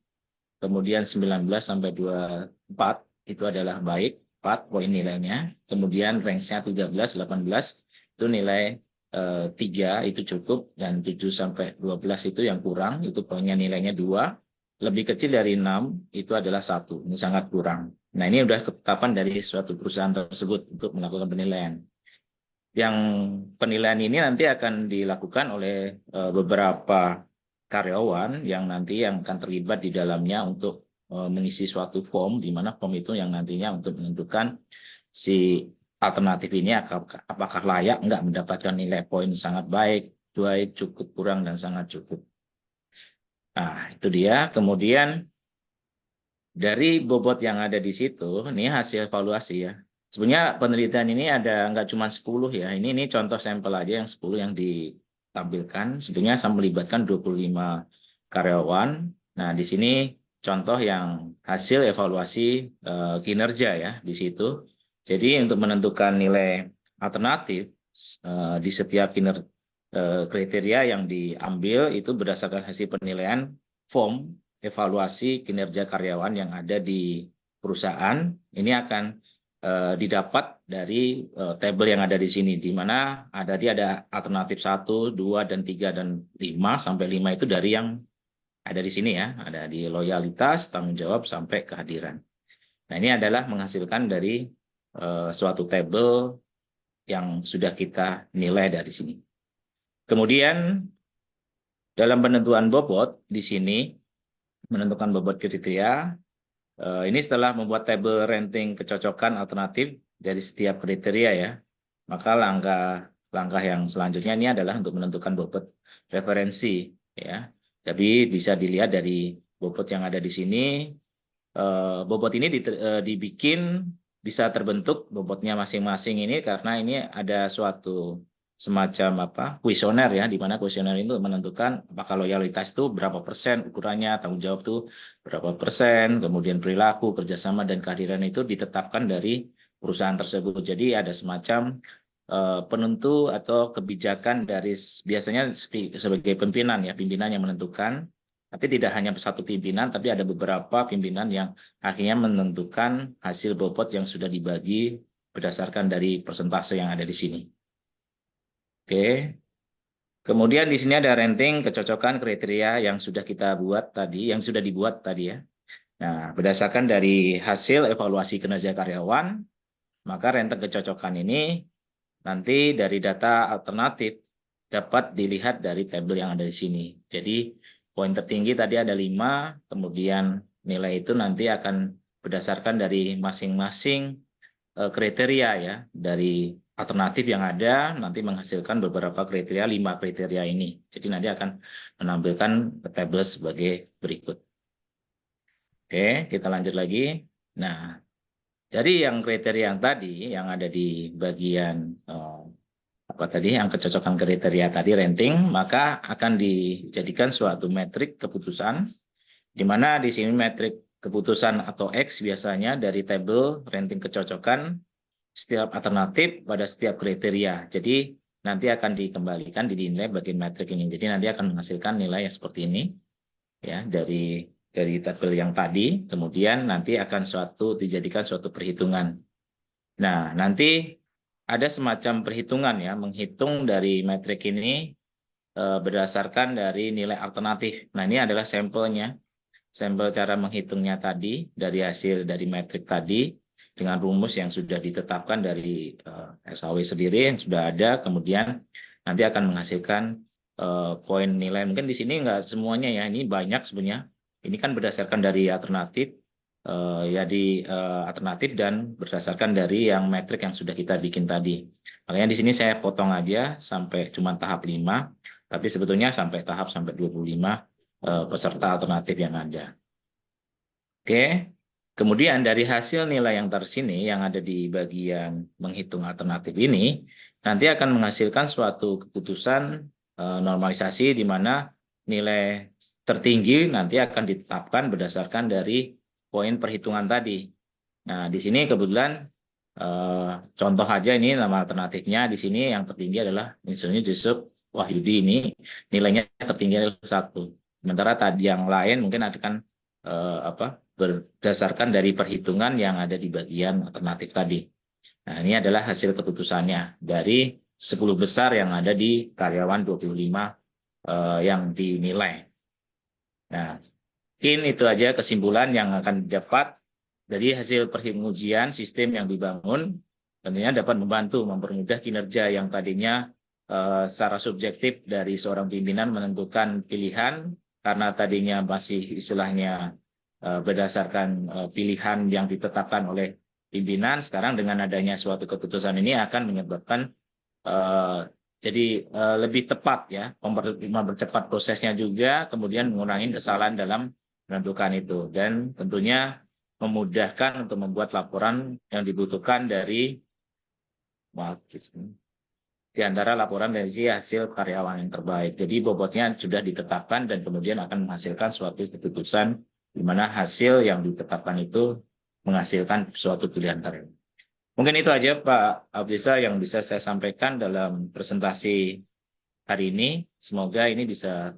S12: Kemudian 19 sampai 24 itu adalah baik, 4 poin nilainya. Kemudian range-nya 13, 18 itu nilai 3 itu cukup, dan 7 sampai 12 itu yang kurang, itu poinnya nilainya 2. Lebih kecil dari 6 itu adalah 1. Ini sangat kurang. Nah, ini sudah ketetapan dari suatu perusahaan tersebut untuk melakukan penilaian. Yang penilaian ini nanti akan dilakukan oleh beberapa karyawan yang nanti yang akan terlibat di dalamnya untuk mengisi suatu form, di mana form itu yang nantinya untuk menentukan si alternatif ini apakah layak enggak mendapatkan nilai poin sangat baik, cukup, kurang, dan sangat cukup. Nah, itu dia. Kemudian dari bobot yang ada di situ, ini hasil evaluasi ya. Sebenarnya penelitian ini ada nggak cuma 10 ya. Ini contoh sampel aja yang 10 yang ditampilkan. Sebenarnya saya melibatkan 25 karyawan. Nah, di sini contoh yang hasil evaluasi kinerja ya di situ. Jadi untuk menentukan nilai alternatif di setiap kriteria yang diambil itu berdasarkan hasil penilaian form evaluasi kinerja karyawan yang ada di perusahaan. Ini akan didapat dari tabel yang ada di sini, di mana ada alternatif 1, 2, dan 3, dan 5, sampai 5 itu dari yang ada di sini ya, ada di loyalitas, tanggung jawab, sampai kehadiran. Nah, ini adalah menghasilkan dari suatu tabel yang sudah kita nilai dari sini. Kemudian dalam penentuan bobot di sini menentukan bobot kriteria. Ini setelah membuat tabel ranting kecocokan alternatif dari setiap kriteria ya. Maka langkah yang selanjutnya ini adalah untuk menentukan bobot referensi ya. Tapi bisa dilihat dari bobot yang ada di sini. Bobot ini dibikin bisa terbentuk bobotnya masing-masing ini karena ini ada suatu semacam kuesioner ya, di mana kuesioner itu menentukan apakah loyalitas itu berapa persen ukurannya, tanggung jawab itu berapa persen, kemudian perilaku, kerjasama dan kehadiran itu ditetapkan dari perusahaan tersebut. Jadi ada semacam penentu atau kebijakan dari biasanya sebagai pimpinan ya, pimpinan yang menentukan. Tapi tidak hanya satu pimpinan, tapi ada beberapa pimpinan yang akhirnya menentukan hasil bobot yang sudah dibagi berdasarkan dari persentase yang ada di sini. Oke. Kemudian di sini ada ranting kecocokan kriteria yang sudah kita buat tadi, yang sudah dibuat tadi ya. Nah, berdasarkan dari hasil evaluasi kinerja karyawan, maka ranting kecocokan ini nanti dari data alternatif dapat dilihat dari tabel yang ada di sini. Jadi poin tertinggi tadi ada 5, kemudian nilai itu nanti akan berdasarkan dari masing-masing kriteria ya, dari alternatif yang ada nanti menghasilkan beberapa kriteria, 5 kriteria ini. Jadi nanti akan menampilkan tabel sebagai berikut. Oke, kita lanjut lagi. Nah, dari yang kriteria yang tadi yang ada di bagian yang kecocokan kriteria tadi ranting, maka akan dijadikan suatu metrik keputusan, di mana di sini metrik keputusan atau X biasanya dari tabel ranting kecocokan setiap alternatif pada setiap kriteria. Jadi nanti akan dikembalikan dinilai bagian metrik ini. Jadi nanti akan menghasilkan nilai yang seperti ini ya dari tabel yang tadi, kemudian nanti akan dijadikan suatu perhitungan. Nah, nanti ada semacam perhitungan ya, menghitung dari metrik ini berdasarkan dari nilai alternatif. Nah, ini adalah sampelnya. Sampel cara menghitungnya tadi dari hasil dari metrik tadi dengan rumus yang sudah ditetapkan dari SAW sendiri yang sudah ada, kemudian nanti akan menghasilkan poin nilai. Mungkin di sini nggak semuanya ya, ini banyak sebenarnya. Ini kan berdasarkan dari alternatif. Alternatif dan berdasarkan dari yang metrik yang sudah kita bikin tadi. Makanya di sini saya potong aja sampai cuma tahap 5, tapi sebetulnya sampai 25 peserta alternatif yang ada. Oke. Kemudian dari hasil nilai yang tersini yang ada di bagian menghitung alternatif ini nanti akan menghasilkan suatu keputusan normalisasi di mana nilai tertinggi nanti akan ditetapkan berdasarkan dari poin perhitungan tadi. Nah, di sini kebetulan contoh aja ini nama alternatifnya di sini yang tertinggi adalah misalnya Yusuf Wahyudi, ini nilainya tertinggi adalah 1. Sementara tadi yang lain mungkin akan berdasarkan dari perhitungan yang ada di bagian alternatif tadi. Nah, ini adalah hasil keputusannya dari 10 besar yang ada di karyawan 25 yang dinilai. Nah, mungkin itu aja kesimpulan yang akan didapat dari hasil pengujian sistem yang dibangun. Tentunya dapat membantu mempermudah kinerja yang tadinya secara subjektif dari seorang pimpinan menentukan pilihan karena tadinya masih istilahnya berdasarkan pilihan yang ditetapkan oleh pimpinan. Sekarang dengan adanya suatu keputusan ini akan menyebabkan jadi lebih tepat ya, mempercepat prosesnya juga, kemudian mengurangi kesalahan dalam menentukan itu, dan tentunya memudahkan untuk membuat laporan yang dibutuhkan dari di antara laporan dari hasil karyawan yang terbaik. Jadi bobotnya sudah ditetapkan dan kemudian akan menghasilkan suatu keputusan di mana hasil yang ditetapkan itu menghasilkan suatu pilihan karyawan. Mungkin itu aja Pak Abdisa yang bisa saya sampaikan dalam presentasi hari ini. Semoga ini bisa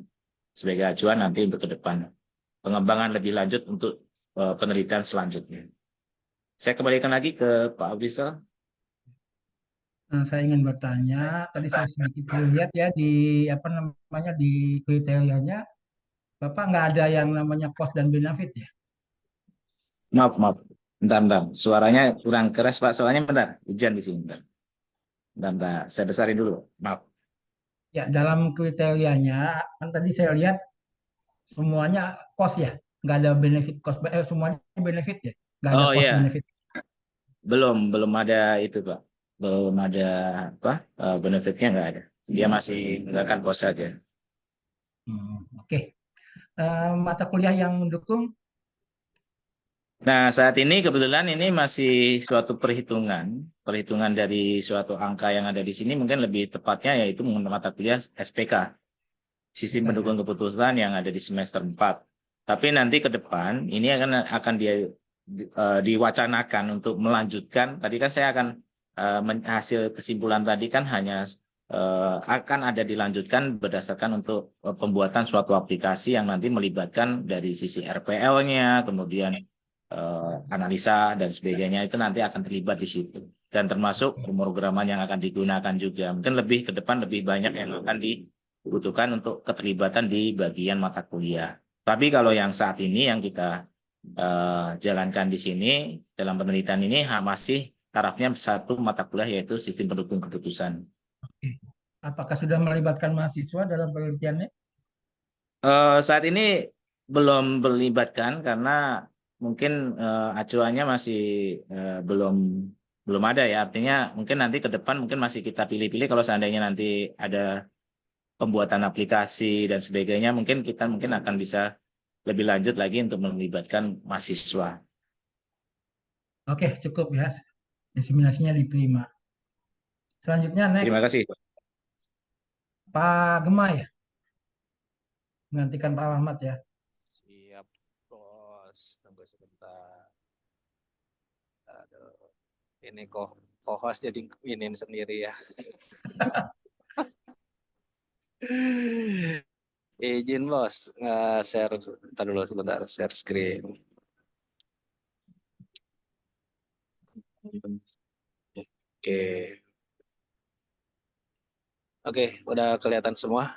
S12: sebagai acuan nanti untuk ke depan. Pengembangan lebih lanjut untuk penelitian selanjutnya. Saya kembalikan lagi ke Pak Abdisa.
S2: Saya ingin bertanya, tadi saya sedikit lihat ya di di kriterianya, Bapak nggak ada yang namanya cost dan benefit ya?
S12: Maaf. Bentar. Suaranya kurang keras, Pak. Soalnya bentar, hujan di sini. Bentar. Saya besarin dulu. Maaf.
S2: Ya, dalam kriterianya kan tadi saya lihat semuanya cost ya, nggak ada benefit cost, semuanya benefit ya, nggak ada
S12: Oh
S2: cost
S12: iya,
S2: benefit.
S12: belum ada itu, Pak. Belum ada apa? Benefitnya nggak ada. Dia masih menggunakan kos saja.
S2: Oke. Mata kuliah yang mendukung.
S12: Nah, saat ini kebetulan ini masih suatu perhitungan dari suatu angka yang ada di sini mungkin lebih tepatnya yaitu mata kuliah SPK, Sistem Pendukung Keputusan yang ada di semester 4. Tapi nanti ke depan ini akan diwacanakan untuk melanjutkan. Tadi kan saya akan hasil kesimpulan tadi kan hanya akan ada dilanjutkan berdasarkan untuk pembuatan suatu aplikasi yang nanti melibatkan dari sisi RPL-nya, kemudian analisa dan sebagainya itu nanti akan terlibat di situ. Dan termasuk pemrograman yang akan digunakan juga. Mungkin lebih ke depan lebih banyak yang akan dibutuhkan untuk keterlibatan di bagian mata kuliah. Tapi kalau yang saat ini yang kita jalankan di sini dalam penelitian ini masih tarafnya satu mata kuliah yaitu Sistem Pendukung Keputusan.
S2: Apakah sudah melibatkan mahasiswa dalam penelitiannya?
S12: Saat ini belum melibatkan karena mungkin acuannya masih belum ada ya. Artinya mungkin nanti ke depan mungkin masih kita pilih-pilih kalau seandainya nanti ada pembuatan aplikasi dan sebagainya mungkin kita akan bisa lebih lanjut lagi untuk melibatkan mahasiswa.
S2: Oke, cukup ya. Diseminasinya diterima. Selanjutnya next.
S12: Terima kasih.
S2: Pak Gema ya. Menggantikan Pak Ahmad ya.
S5: Siap, Bos. Tunggu sebentar. Aduh. Ini co-host jadi inin sendiri ya. Izin Bos, share, ntar dulu sebentar, share screen. Oke, udah kelihatan semua?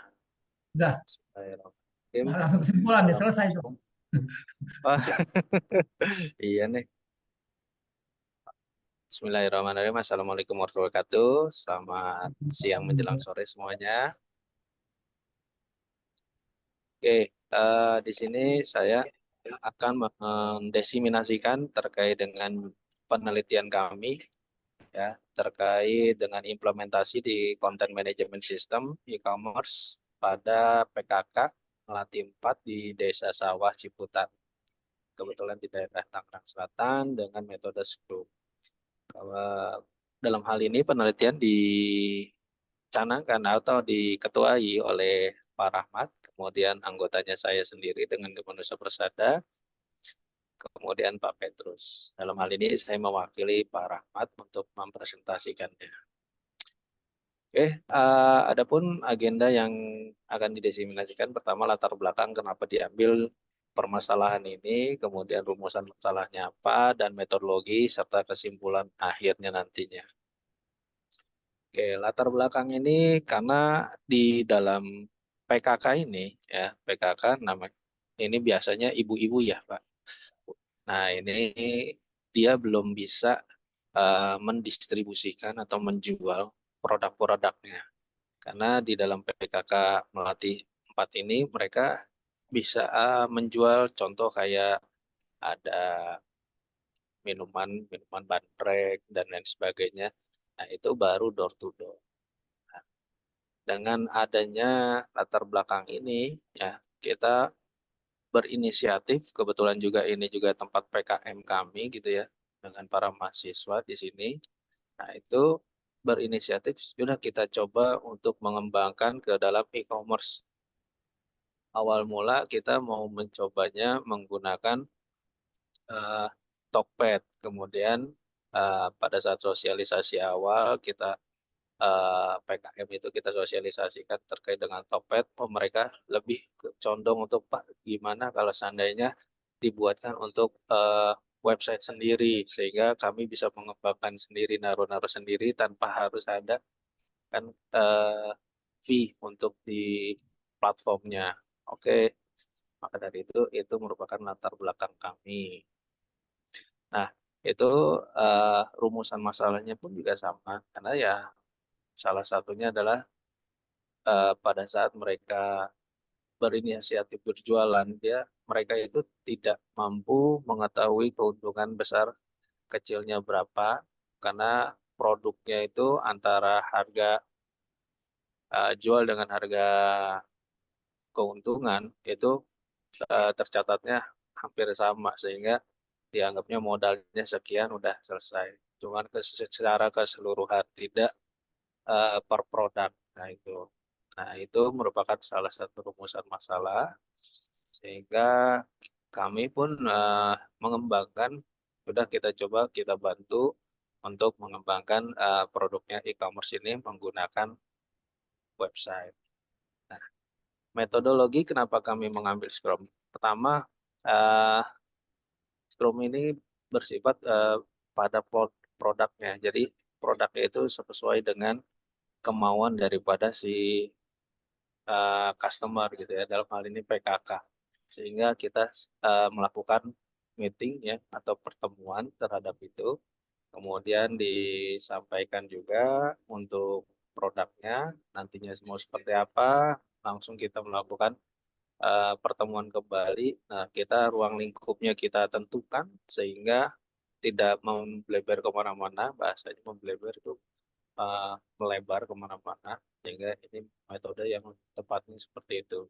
S2: Udah. Langsung kesimpulan nih, selesai tuh.
S5: Oh, iya nih. Bismillahirrahmanirrahim. Assalamualaikum warahmatullahi wabarakatuh. Selamat siang menjelang sore semuanya. Oke, di sini saya akan mendesiminasikan terkait dengan penelitian kami ya terkait dengan implementasi di Content Management System e-commerce pada PKK Melati 4 di Desa Sawah Ciputat. Kebetulan di daerah Tangerang Selatan dengan metode Scrum. Dalam hal ini penelitian dicanangkan atau diketuai oleh Pak Rahmat, kemudian anggotanya saya sendiri dengan Kemanusiaan Persada, kemudian Pak Petrus. Dalam hal ini saya mewakili Pak Rahmat untuk mempresentasikannya. Oke, adapun agenda yang akan didesiminasikan pertama latar belakang kenapa diambil permasalahan ini, kemudian rumusan masalahnya apa, dan metodologi serta kesimpulan akhirnya nantinya. Oke, latar belakang ini karena di dalam PKK ini ya, PKK namanya ini biasanya ibu-ibu ya, Pak. Nah, ini dia belum bisa mendistribusikan atau menjual produk-produknya. Karena di dalam PKK Melati 4 ini mereka bisa menjual contoh kayak ada minuman bandrek dan lain sebagainya. Nah, itu baru door to door. Nah, dengan adanya latar belakang ini ya, kita berinisiatif, kebetulan juga ini juga tempat PKM kami gitu ya, dengan para mahasiswa di sini. Nah, itu berinisiatif sudah kita coba untuk mengembangkan ke dalam e-commerce. Awal mula kita mau mencobanya menggunakan Tokped. Kemudian pada saat sosialisasi awal kita PKM itu kita sosialisasikan terkait dengan Tokped, mereka lebih condong untuk Pak gimana kalau seandainya dibuatkan untuk website sendiri sehingga kami bisa mengembangkan sendiri naruh-naruh sendiri tanpa harus ada kan fee untuk di platformnya. Oke, maka dari itu merupakan latar belakang kami. Nah,
S1: itu rumusan masalahnya pun juga sama, karena ya salah satunya adalah pada saat mereka berinisiatif berjualan, mereka itu tidak mampu mengetahui keuntungan besar kecilnya berapa, karena produknya itu antara harga jual dengan harga keuntungan itu tercatatnya hampir sama, sehingga dianggapnya modalnya sekian udah selesai. Cuman secara keseluruhan, tidak per produk. Nah, itu merupakan salah satu rumusan masalah, sehingga kami pun mengembangkan, sudah kita coba, kita bantu untuk mengembangkan produknya e-commerce ini menggunakan website. Nah, metodologi kenapa kami mengambil Scrum? Pertama, Scrum ini bersifat pada produknya. Jadi produknya itu sesuai dengan kemauan daripada si customer gitu ya, dalam hal ini PKK. Sehingga kita melakukan meeting ya atau pertemuan terhadap itu. Kemudian disampaikan juga untuk produknya nantinya mau seperti apa, langsung kita melakukan pertemuan kembali. Nah, kita ruang lingkupnya kita tentukan sehingga tidak membleber kemana-mana, bahasanya membleber itu melebar kemana-mana, sehingga ini metode yang tepatnya seperti itu.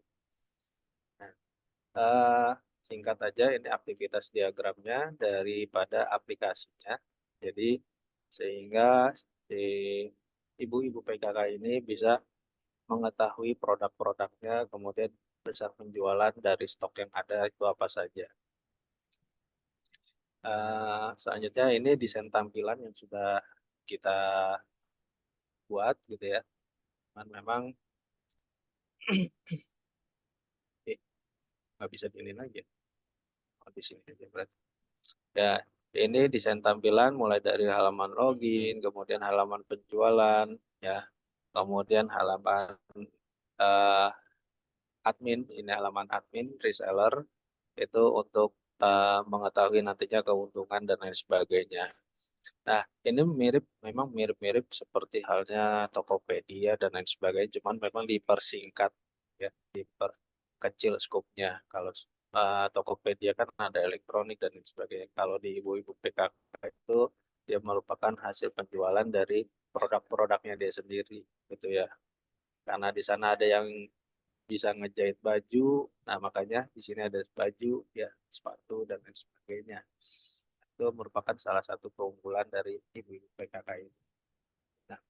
S1: Nah, singkat aja, ini aktivitas diagramnya daripada aplikasinya. Jadi sehingga si ibu-ibu PKK ini bisa mengetahui produk-produknya, kemudian besar penjualan dari stok yang ada itu apa saja. Selanjutnya ini desain tampilan yang sudah kita buat gitu ya. Dan memang nggak bisa dilihat aja. Di sini aja berarti. Ya, ini desain tampilan mulai dari halaman login, kemudian halaman penjualan, ya, kemudian halaman admin, ini halaman admin reseller itu untuk mengetahui nantinya keuntungan dan lain sebagainya. Nah, ini memang mirip-mirip seperti halnya Tokopedia dan lain sebagainya, cuman memang dipersingkat, ya, diperkecil skopnya. Kalau Tokopedia kan ada elektronik dan lain sebagainya. Kalau di ibu-ibu PKK itu dia merupakan hasil penjualan dari produk-produknya dia sendiri, gitu ya. Karena di sana ada yang bisa ngejahit baju, nah makanya di sini ada baju, ya, sepatu dan lain sebagainya. Itu merupakan salah satu keunggulan dari ibu-ibu PKK ini. Nah,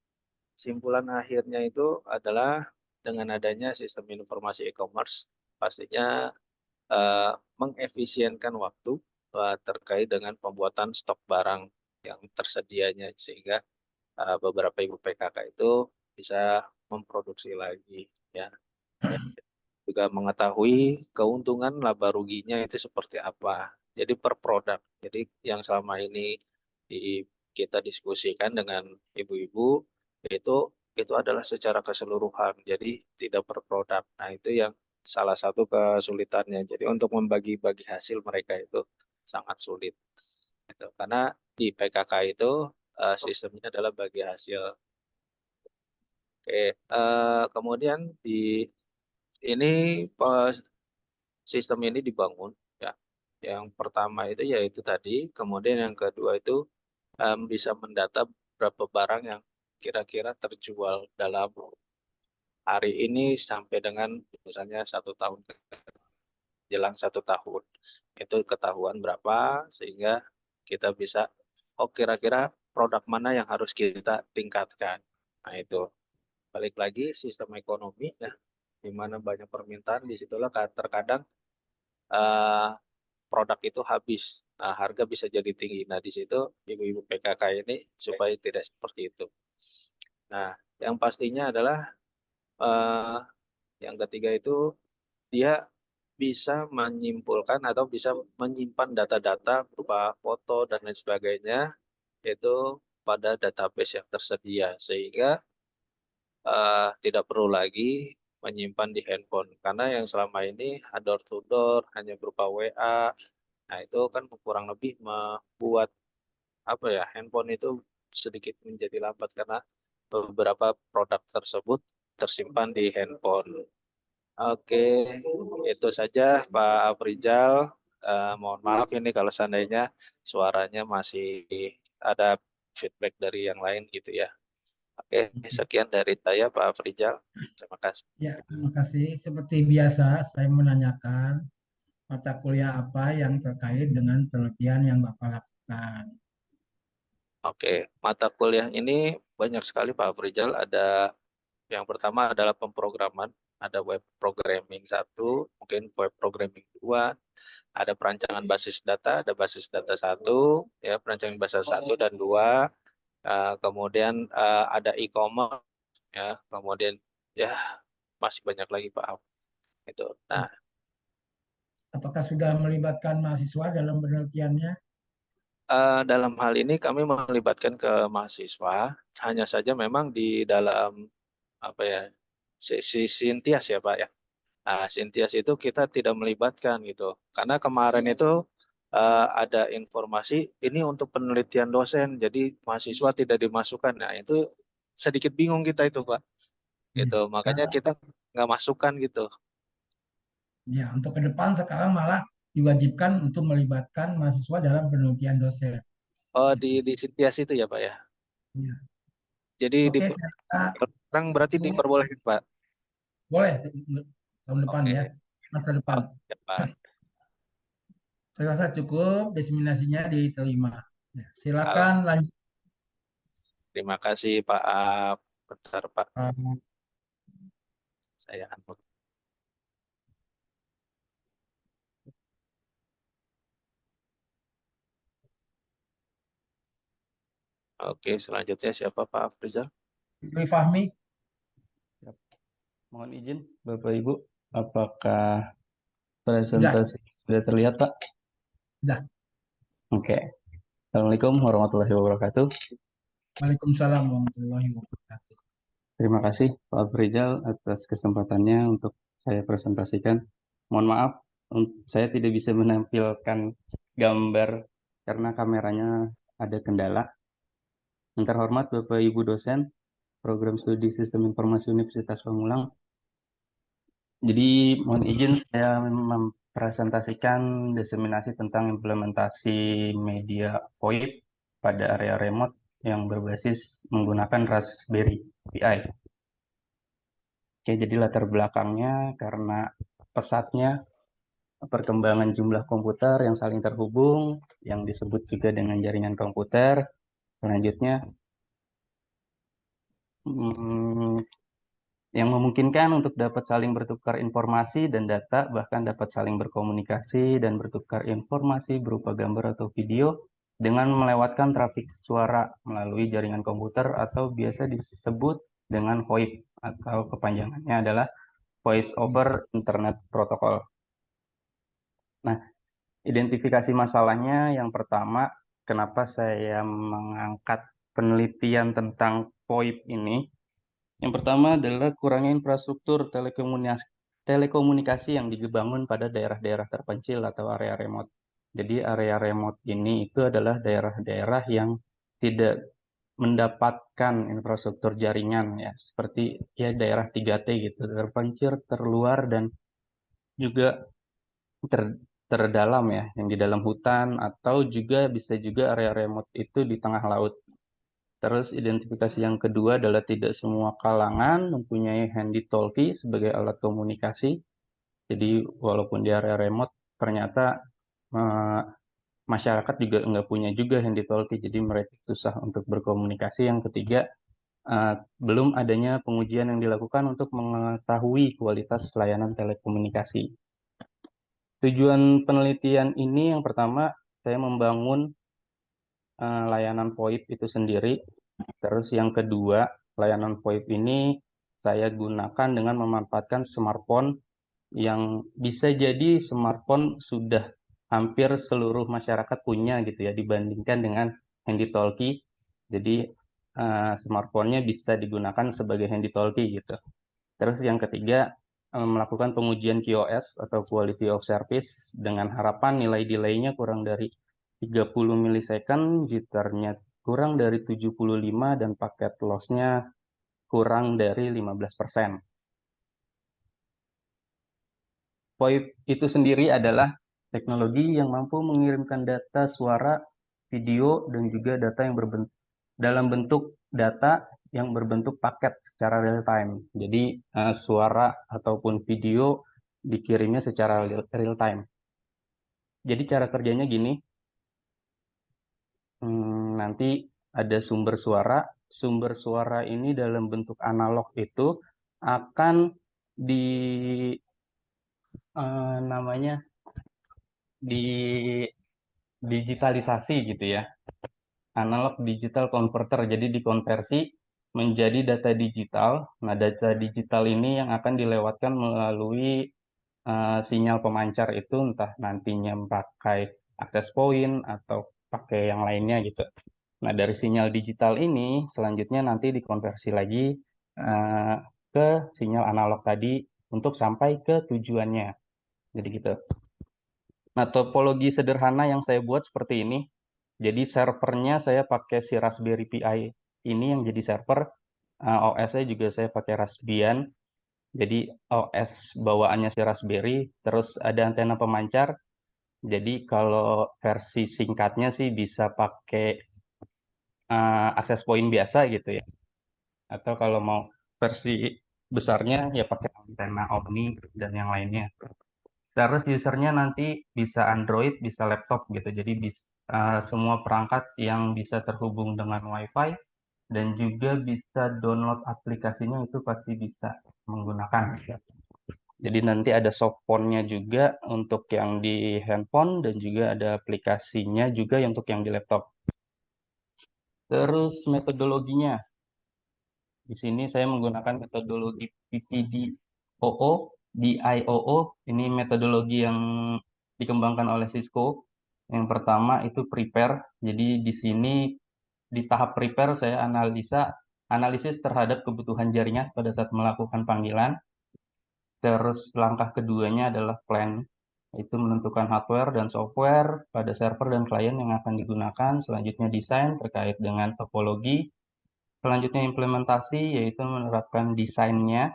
S1: kesimpulan akhirnya itu adalah dengan adanya sistem informasi e-commerce, pastinya mengefisienkan waktu terkait dengan pembuatan stok barang yang tersedianya, sehingga beberapa ibu PKK itu bisa memproduksi lagi, ya. Juga mengetahui keuntungan laba ruginya itu seperti apa. Jadi per produk. Jadi yang selama ini kita diskusikan dengan ibu-ibu itu adalah secara keseluruhan. Jadi tidak per produk. Nah, itu yang salah satu kesulitannya. Jadi untuk membagi-bagi hasil mereka itu sangat sulit. Gitu. Karena di PKK itu sistemnya adalah bagi hasil. Oke, kemudian ini sistem ini dibangun, ya. Yang pertama itu yaitu tadi, kemudian yang kedua itu bisa mendata berapa barang yang kira-kira terjual dalam hari ini sampai dengan misalnya 1 tahun, jelang 1 tahun. Itu ketahuan berapa sehingga kita bisa, oh kira-kira produk mana yang harus kita tingkatkan. Nah, itu balik lagi sistem ekonomi ya, di mana banyak permintaan, disitulah terkadang produk itu habis, nah, harga bisa jadi tinggi. Nah, di situ ibu-ibu PKK ini supaya tidak seperti itu. Nah, yang pastinya adalah yang ketiga itu dia bisa menyimpulkan atau bisa menyimpan data-data berupa foto dan lain sebagainya itu pada database yang tersedia, sehingga tidak perlu lagi menyimpan di handphone, karena yang selama ini door to door hanya berupa WA. Nah, itu kan kurang lebih membuat apa ya, handphone itu sedikit menjadi lambat karena beberapa produk tersebut tersimpan di handphone. Oke, itu saja Pak Afrizal. Mohon maaf ini kalau seandainya suaranya masih ada feedback dari yang lain gitu ya. Oke, sekian dari saya Pak Afrizal. Terima kasih.
S2: Ya, terima kasih. Seperti biasa, saya menanyakan mata kuliah apa yang terkait dengan penelitian yang Bapak lakukan.
S1: Oke, mata kuliah ini banyak sekali Pak Afrizal. Ada yang pertama adalah pemrograman, ada web programming 1, mungkin web programming 2, ada perancangan basis data, ada basis data 1, ya perancangan basis 1 dan 2, kemudian ada e-commerce, ya kemudian ya masih banyak lagi Pak. Itu. Nah,
S2: Apakah sudah melibatkan mahasiswa dalam penelitiannya?
S1: dalam hal ini kami melibatkan ke mahasiswa, hanya saja memang di dalam apa ya, Sintias ya Pak ya. Nah, Sintias itu kita tidak melibatkan gitu. Karena kemarin itu ada informasi ini untuk penelitian dosen, jadi mahasiswa tidak dimasukkan. Nah, itu sedikit bingung kita itu Pak. Gitu. Makanya kita nggak masukkan gitu.
S2: Ya, untuk ke depan sekarang malah diwajibkan untuk melibatkan mahasiswa dalam penelitian dosen.
S1: Oh, di Sintias itu ya Pak ya.
S2: Ya.
S1: Jadi
S2: Oke, saya rasa
S1: sekarang berarti diperbolehkan Pak.
S2: boleh tahun depan
S1: Oke.
S2: ya, masa depan.
S1: Ya, Pak.
S2: Saya rasa cukup, diseminasinya diterima. Ya, silakan lanjut.
S1: Terima kasih Pak. Bentar Pak. Saya unmute. Oke, selanjutnya siapa Pak Afrizal?
S2: Dwi Fahmi.
S9: Mohon izin Bapak Ibu, apakah presentasi sudah terlihat Pak?
S2: Sudah.
S9: Oke. Assalamualaikum warahmatullahi wabarakatuh.
S2: Waalaikumsalam warahmatullahi wabarakatuh.
S9: Terima kasih Pak Afrizal atas kesempatannya untuk saya presentasikan. Mohon maaf, saya tidak bisa menampilkan gambar karena kameranya ada kendala. Yang terhormat Bapak Ibu dosen Program Studi Sistem Informasi Universitas Pamulang. Jadi mohon izin saya mempresentasikan diseminasi tentang implementasi media VoIP pada area remote yang berbasis menggunakan Raspberry Pi. Oke, jadi latar belakangnya karena pesatnya perkembangan jumlah komputer yang saling terhubung, yang disebut juga dengan jaringan komputer. Selanjutnya, yang memungkinkan untuk dapat saling bertukar informasi dan data, bahkan dapat saling berkomunikasi dan bertukar informasi berupa gambar atau video dengan melewatkan trafik suara melalui jaringan komputer atau biasa disebut dengan VoIP atau kepanjangannya adalah Voice over Internet Protocol. Nah, identifikasi masalahnya yang pertama, kenapa saya mengangkat penelitian tentang VoIP ini? Yang pertama adalah kurangnya infrastruktur telekomunikasi yang dibangun pada daerah-daerah terpencil atau area remote. Jadi area remote ini itu adalah daerah-daerah yang tidak mendapatkan infrastruktur jaringan ya, seperti ya daerah 3T gitu, terpencil, terluar dan juga terdalam ya, yang di dalam hutan atau juga bisa juga area remote itu di tengah laut. Terus identifikasi yang kedua adalah tidak semua kalangan mempunyai handy-talkie sebagai alat komunikasi. Jadi walaupun di area remote ternyata masyarakat juga nggak punya juga handy-talkie, jadi mereka susah untuk berkomunikasi. Yang ketiga, belum adanya pengujian yang dilakukan untuk mengetahui kualitas layanan telekomunikasi. Tujuan penelitian ini yang pertama, saya membangun layanan VoIP itu sendiri. Terus yang kedua, layanan VoIP ini saya gunakan dengan memanfaatkan smartphone yang bisa jadi smartphone sudah hampir seluruh masyarakat punya gitu ya, dibandingkan dengan handy-talkie. Jadi smartphone-nya bisa digunakan sebagai handy-talkie gitu. Terus yang ketiga, melakukan pengujian QoS atau Quality of Service dengan harapan nilai delay-nya kurang dari 30 milisecond, jitternya kurang dari 75 dan paket loss-nya kurang dari 15%. VoIP itu sendiri adalah teknologi yang mampu mengirimkan data suara, video, dan juga data yang dalam bentuk data yang berbentuk paket secara real time. Jadi suara ataupun video dikirimnya secara real time. Jadi cara kerjanya gini, nanti ada sumber suara ini dalam bentuk analog itu akan namanya di digitalisasi gitu ya, analog digital converter, jadi dikonversi menjadi data digital. Nah, data digital ini yang akan dilewatkan melalui sinyal pemancar itu, entah nantinya pakai access point atau pakai yang lainnya gitu. Nah, dari sinyal digital ini selanjutnya nanti dikonversi lagi ke sinyal analog tadi untuk sampai ke tujuannya. Jadi gitu. Nah, topologi sederhana yang saya buat seperti ini. Jadi servernya saya pakai si Raspberry Pi ini yang jadi server. OS-nya juga saya pakai Raspbian. Jadi OS bawaannya si Raspberry. Terus ada antena pemancar. Jadi kalau versi singkatnya sih bisa pakai access point biasa gitu ya. Atau kalau mau versi besarnya ya pakai antena Omni dan yang lainnya. Terus usernya nanti bisa Android, bisa laptop gitu. Jadi bisa semua perangkat yang bisa terhubung dengan WiFi dan juga bisa download aplikasinya itu pasti bisa menggunakan. Jadi nanti ada softphone-nya juga untuk yang di handphone dan juga ada aplikasinya juga untuk yang di laptop. Terus metodologinya. Di sini saya menggunakan metodologi PPDOO, DIOO. Ini metodologi yang dikembangkan oleh Cisco. Yang pertama itu prepare. Jadi di sini di tahap prepare saya analisis terhadap kebutuhan jaringan pada saat melakukan panggilan. Terus langkah keduanya adalah plan. Itu menentukan hardware dan software pada server dan klien yang akan digunakan. Selanjutnya desain terkait dengan topologi. Selanjutnya implementasi, yaitu menerapkan desainnya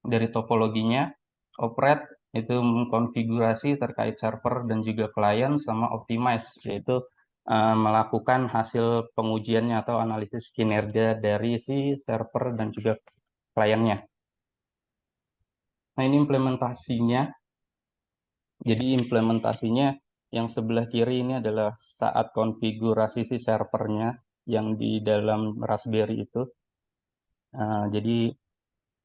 S9: dari topologinya. Operate, itu mengkonfigurasi terkait server dan juga klien, sama optimize, yaitu melakukan hasil pengujiannya atau analisis kinerja dari si server dan juga kliennya. Nah, ini implementasinya. Jadi implementasinya yang sebelah kiri ini adalah saat konfigurasi si servernya yang di dalam Raspberry itu. Jadi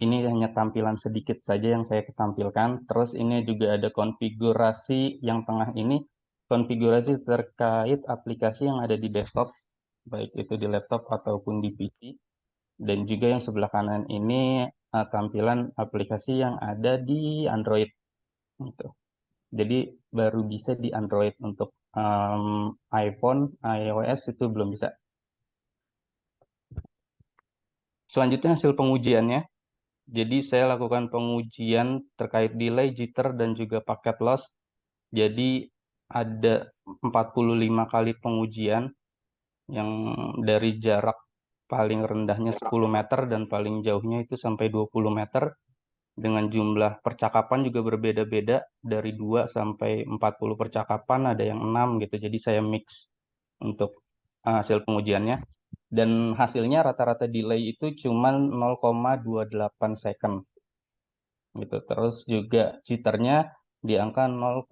S9: ini hanya tampilan sedikit saja yang saya tampilkan. Terus ini juga ada konfigurasi yang tengah ini, konfigurasi terkait aplikasi yang ada di desktop, baik itu di laptop ataupun di PC. Dan juga yang sebelah kanan ini tampilan aplikasi yang ada di Android. Gitu. Jadi baru bisa di Android, untuk iPhone, iOS itu belum bisa. Selanjutnya hasil pengujiannya. Jadi saya lakukan pengujian terkait delay, jitter, dan juga paket loss. Jadi ada 45 kali pengujian yang dari jarak paling rendahnya 10 meter dan paling jauhnya itu sampai 20 meter. Dengan jumlah percakapan juga berbeda-beda, dari 2 sampai 40 percakapan, ada yang 6 gitu. Jadi saya mix untuk hasil pengujiannya. Dan hasilnya rata-rata delay itu cuma 0,28 second. Gitu. Terus juga jitternya di angka 0,5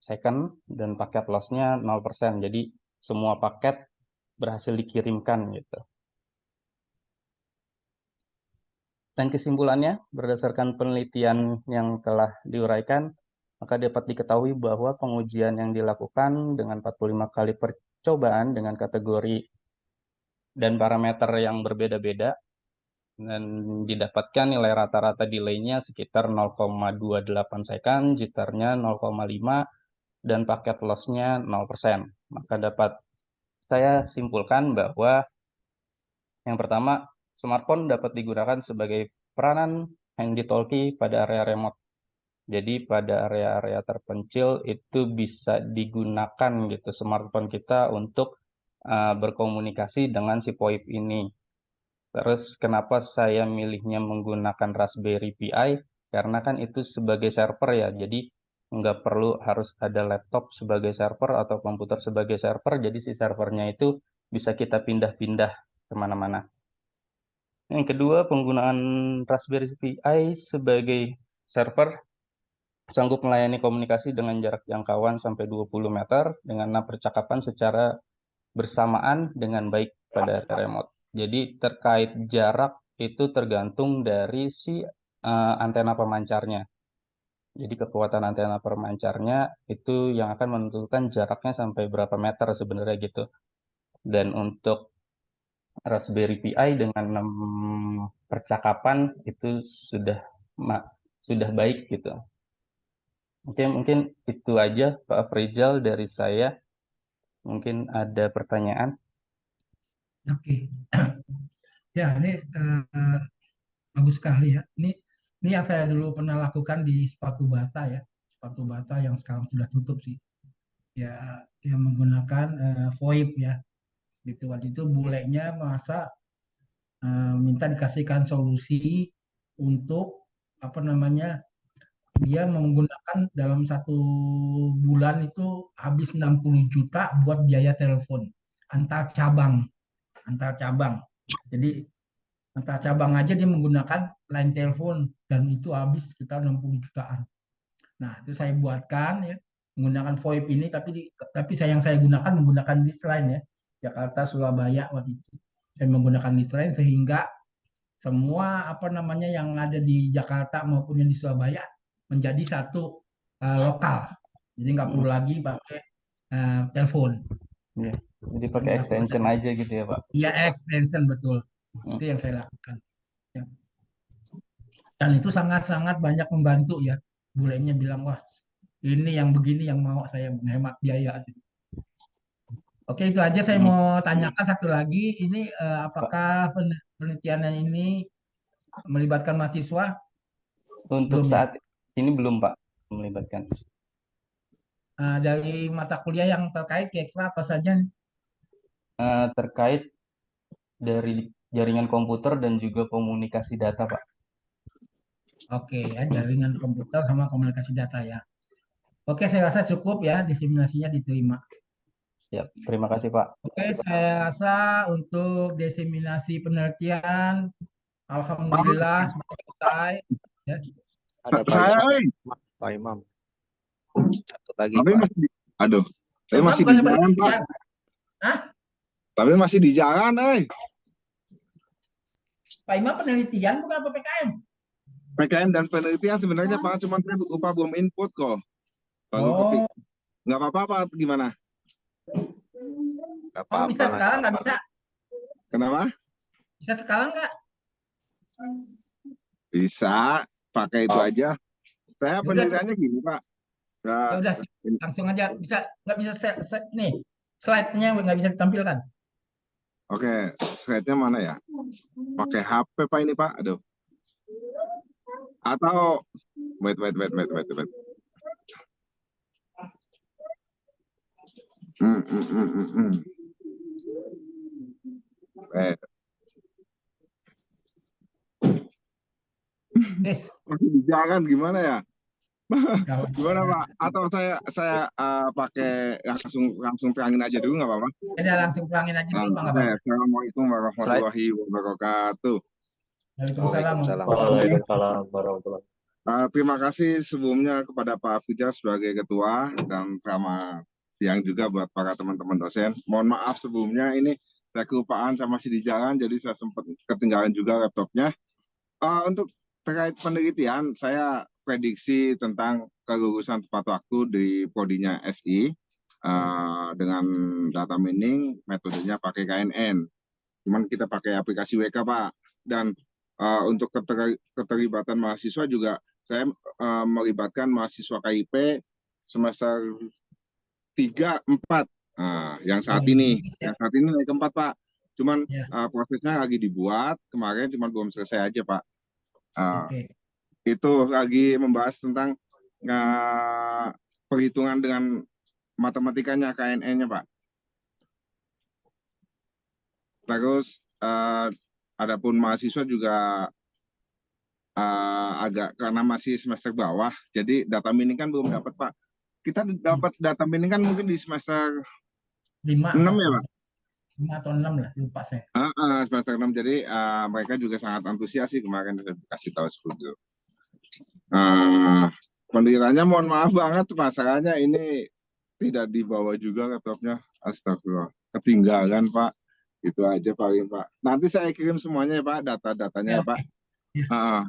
S9: second dan paket loss-nya 0%. Jadi semua paket berhasil dikirimkan gitu. Dan kesimpulannya, berdasarkan penelitian yang telah diuraikan, maka dapat diketahui bahwa pengujian yang dilakukan dengan 45 kali percobaan dengan kategori dan parameter yang berbeda-beda, dan didapatkan nilai rata-rata delay-nya sekitar 0,28 second, jitternya 0,5, dan paket loss-nya 0%. Maka dapat saya simpulkan bahwa yang pertama, smartphone dapat digunakan sebagai peranan handy talkie pada area remote. Jadi pada area-area terpencil itu bisa digunakan gitu smartphone kita untuk berkomunikasi dengan si VoIP ini. Terus kenapa saya milihnya menggunakan Raspberry Pi? Karena kan itu sebagai server ya, jadi nggak perlu harus ada laptop sebagai server atau komputer sebagai server, jadi si servernya itu bisa kita pindah-pindah kemana-mana. Yang kedua, penggunaan Raspberry Pi sebagai server sanggup melayani komunikasi dengan jarak jangkauan sampai 20 meter dengan percakapan secara bersamaan dengan baik pada area remote. Jadi terkait jarak itu tergantung dari si antena pemancarnya. Jadi kekuatan antena pemancarnya itu yang akan menentukan jaraknya sampai berapa meter sebenarnya gitu. Dan untuk Raspberry Pi dengan 6 percakapan itu sudah baik gitu. Oke, mungkin itu aja Pak Afrizal dari saya. Mungkin ada pertanyaan.
S2: Oke. Ya, ini bagus sekali ya. Ini yang saya dulu pernah lakukan di sepatu bata ya. Sepatu bata yang sekarang sudah tutup sih. Ya, yang menggunakan VoIP ya. Gitu. Waktu itu bulenya masa minta dikasihkan solusi untuk apa namanya, dia menggunakan dalam 1 bulan itu habis 60 juta buat biaya telepon antar cabang. Jadi antar cabang aja dia menggunakan line telepon dan itu habis sekitar 60 jutaan. Nah, itu saya buatkan ya menggunakan VoIP ini, tapi yang saya gunakan menggunakan list line ya. Jakarta Surabaya waktu itu. Saya menggunakan list line sehingga semua apa namanya yang ada di Jakarta maupun yang di Surabaya menjadi satu lokal. Jadi nggak perlu lagi pakai telepon.
S9: Ya, jadi pakai extension aja gitu ya Pak?
S2: Iya, extension betul. Itu yang saya lakukan. Ya. Dan itu sangat-sangat banyak membantu ya. Bulenya bilang, wah ini yang begini yang mau saya menghemat biaya. Oke, itu aja saya mau tanyakan satu lagi. Ini apakah penelitiannya ini melibatkan mahasiswa?
S9: Untuk saat ini belum Pak melibatkan.
S2: Dari mata kuliah yang terkait kira-kira apa saja?
S9: Terkait dari jaringan komputer dan juga komunikasi data Pak.
S2: Oke ya, jaringan komputer sama komunikasi data ya. Oke, saya rasa cukup ya, diseminasinya diterima.
S9: Ya, terima kasih Pak.
S2: Oke, saya rasa untuk diseminasi penelitian, alhamdulillah sudah selesai. Ya.
S1: Ada Pak Imam. Satu lagi
S13: Tapi
S1: Pak.
S13: Aduh, tapi masih di jalan Pak.
S2: Hah?
S13: Tapi masih di jalan,
S2: Pak Imam penelitian bukan PPKM?
S13: PKM dan penelitian sebenarnya Pak, cuma saya lupa belum input kok. Kalau nggak apa-apa Pak, gimana?
S1: Nggak apa-apa.
S2: Bisa sekarang nggak bisa?
S13: Kenapa?
S2: Bisa sekarang nggak?
S13: Bisa, pakai itu aja. Saya penelitiannya gini Pak.
S2: Ya udah, langsung aja. Bisa nggak bisa nih slide-nya nggak bisa ditampilkan?
S13: Oke, slide-nya mana ya? Pakai HP Pak ini Pak, aduh. Atau wait. Masih di jalan gimana ya? Gimana Pak? Atau saya pakai langsung terangin aja dulu nggak apa-apa?
S2: Ya langsung terangin aja dulu nggak apa-apa.
S13: Assalamualaikum warahmatullahi wabarakatuh.
S2: Waalaikumsalam.
S8: Waalaikumsalam warahmatullahi wabarakatuh.
S13: Terima kasih sebelumnya kepada Pak Afrizal sebagai ketua dan selamat siang juga buat para teman-teman dosen. Mohon maaf sebelumnya ini saya kelupaan sama masih di jalan jadi saya sempat ketinggalan juga laptopnya. Untuk terkait penelitian saya prediksi tentang kelulusan tepat waktu di prodinya SI dengan data mining metodenya pakai KNN. Cuman kita pakai aplikasi WK Pak. Dan untuk keterlibatan mahasiswa juga saya melibatkan mahasiswa KIP semester 3, 4 yang saat ini naik ke 4 Pak. Cuman prosesnya lagi dibuat kemarin, cuman belum selesai aja Pak. Itu lagi membahas tentang perhitungan dengan matematikanya KNE-nya Pak. Terus adapun mahasiswa juga agak karena masih semester bawah, jadi data mining kan belum dapat Pak. Kita dapat data mining kan mungkin di semester
S2: 5
S13: 6 ya Pak.
S2: 5 atau 6 lah, lupa saya.
S13: Semester 6, jadi mereka juga sangat antusias sih kemarin saya kasih tahu setuju. Pendidikannya mohon maaf banget masalahnya ini tidak dibawa juga laptopnya, astagfirullah, ketinggalan Pak. Itu aja paling Pak. Nanti saya kirim semuanya ya Pak, data-datanya ya Pak.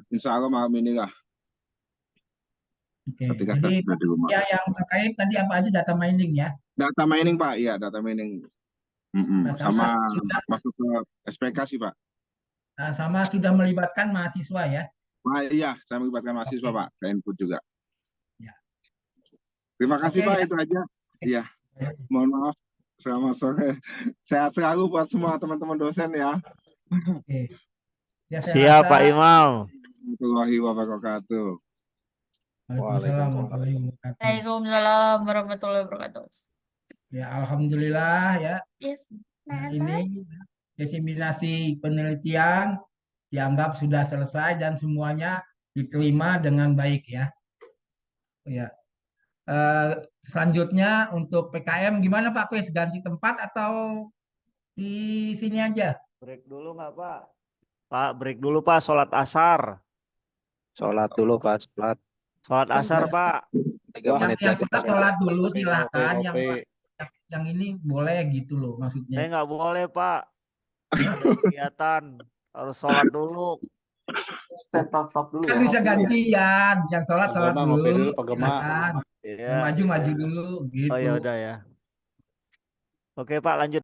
S13: Insya Allah malam ini lah.
S2: Oke.
S13: Ketika
S2: Jadi
S13: saya sudah di rumah.
S2: ya yang terkait tadi apa aja data mining ya?
S13: Data mining Pak, iya data mining. Sama masuk ke SPK sih Pak.
S2: Sama sudah melibatkan mahasiswa ya?
S13: Iya, saya melibatkan mahasiswa Pak, ke input juga.
S2: Ya.
S13: Terima kasih Pak, itu aja. Iya, mohon maaf. Selamat sore. Sehat selalu buat semua teman-teman dosen ya.
S2: Oke. Ya,
S5: Siap Pak Imam.
S13: Warahmatullahi wabarakatuh.
S7: Waalaikumsalam warahmatullahi wabarakatuh.
S2: Ya, alhamdulillah ya.
S7: Yes.
S2: Nah, ini diseminasi penelitian dianggap sudah selesai dan semuanya diterima dengan baik ya. Ya. Selanjutnya untuk PKM gimana Pak Kris, ganti tempat atau di sini aja?
S5: Break dulu nggak Pak? Pak, break dulu Pak, sholat asar.
S1: Sholat dulu Pak,
S5: sholat asar Pak.
S1: 3 menit lagi.
S2: Yang sholat dulu silahkan, yang ini boleh gitu loh maksudnya.
S5: Saya nggak boleh Pak, ada kegiatan, harus sholat dulu.
S10: Stop dulu.
S2: Kan bisa gantian, yang sholat dulu, silakan.
S5: Iya.
S2: Maju dulu gitu.
S5: Oh ya udah ya. Oke Pak, lanjut.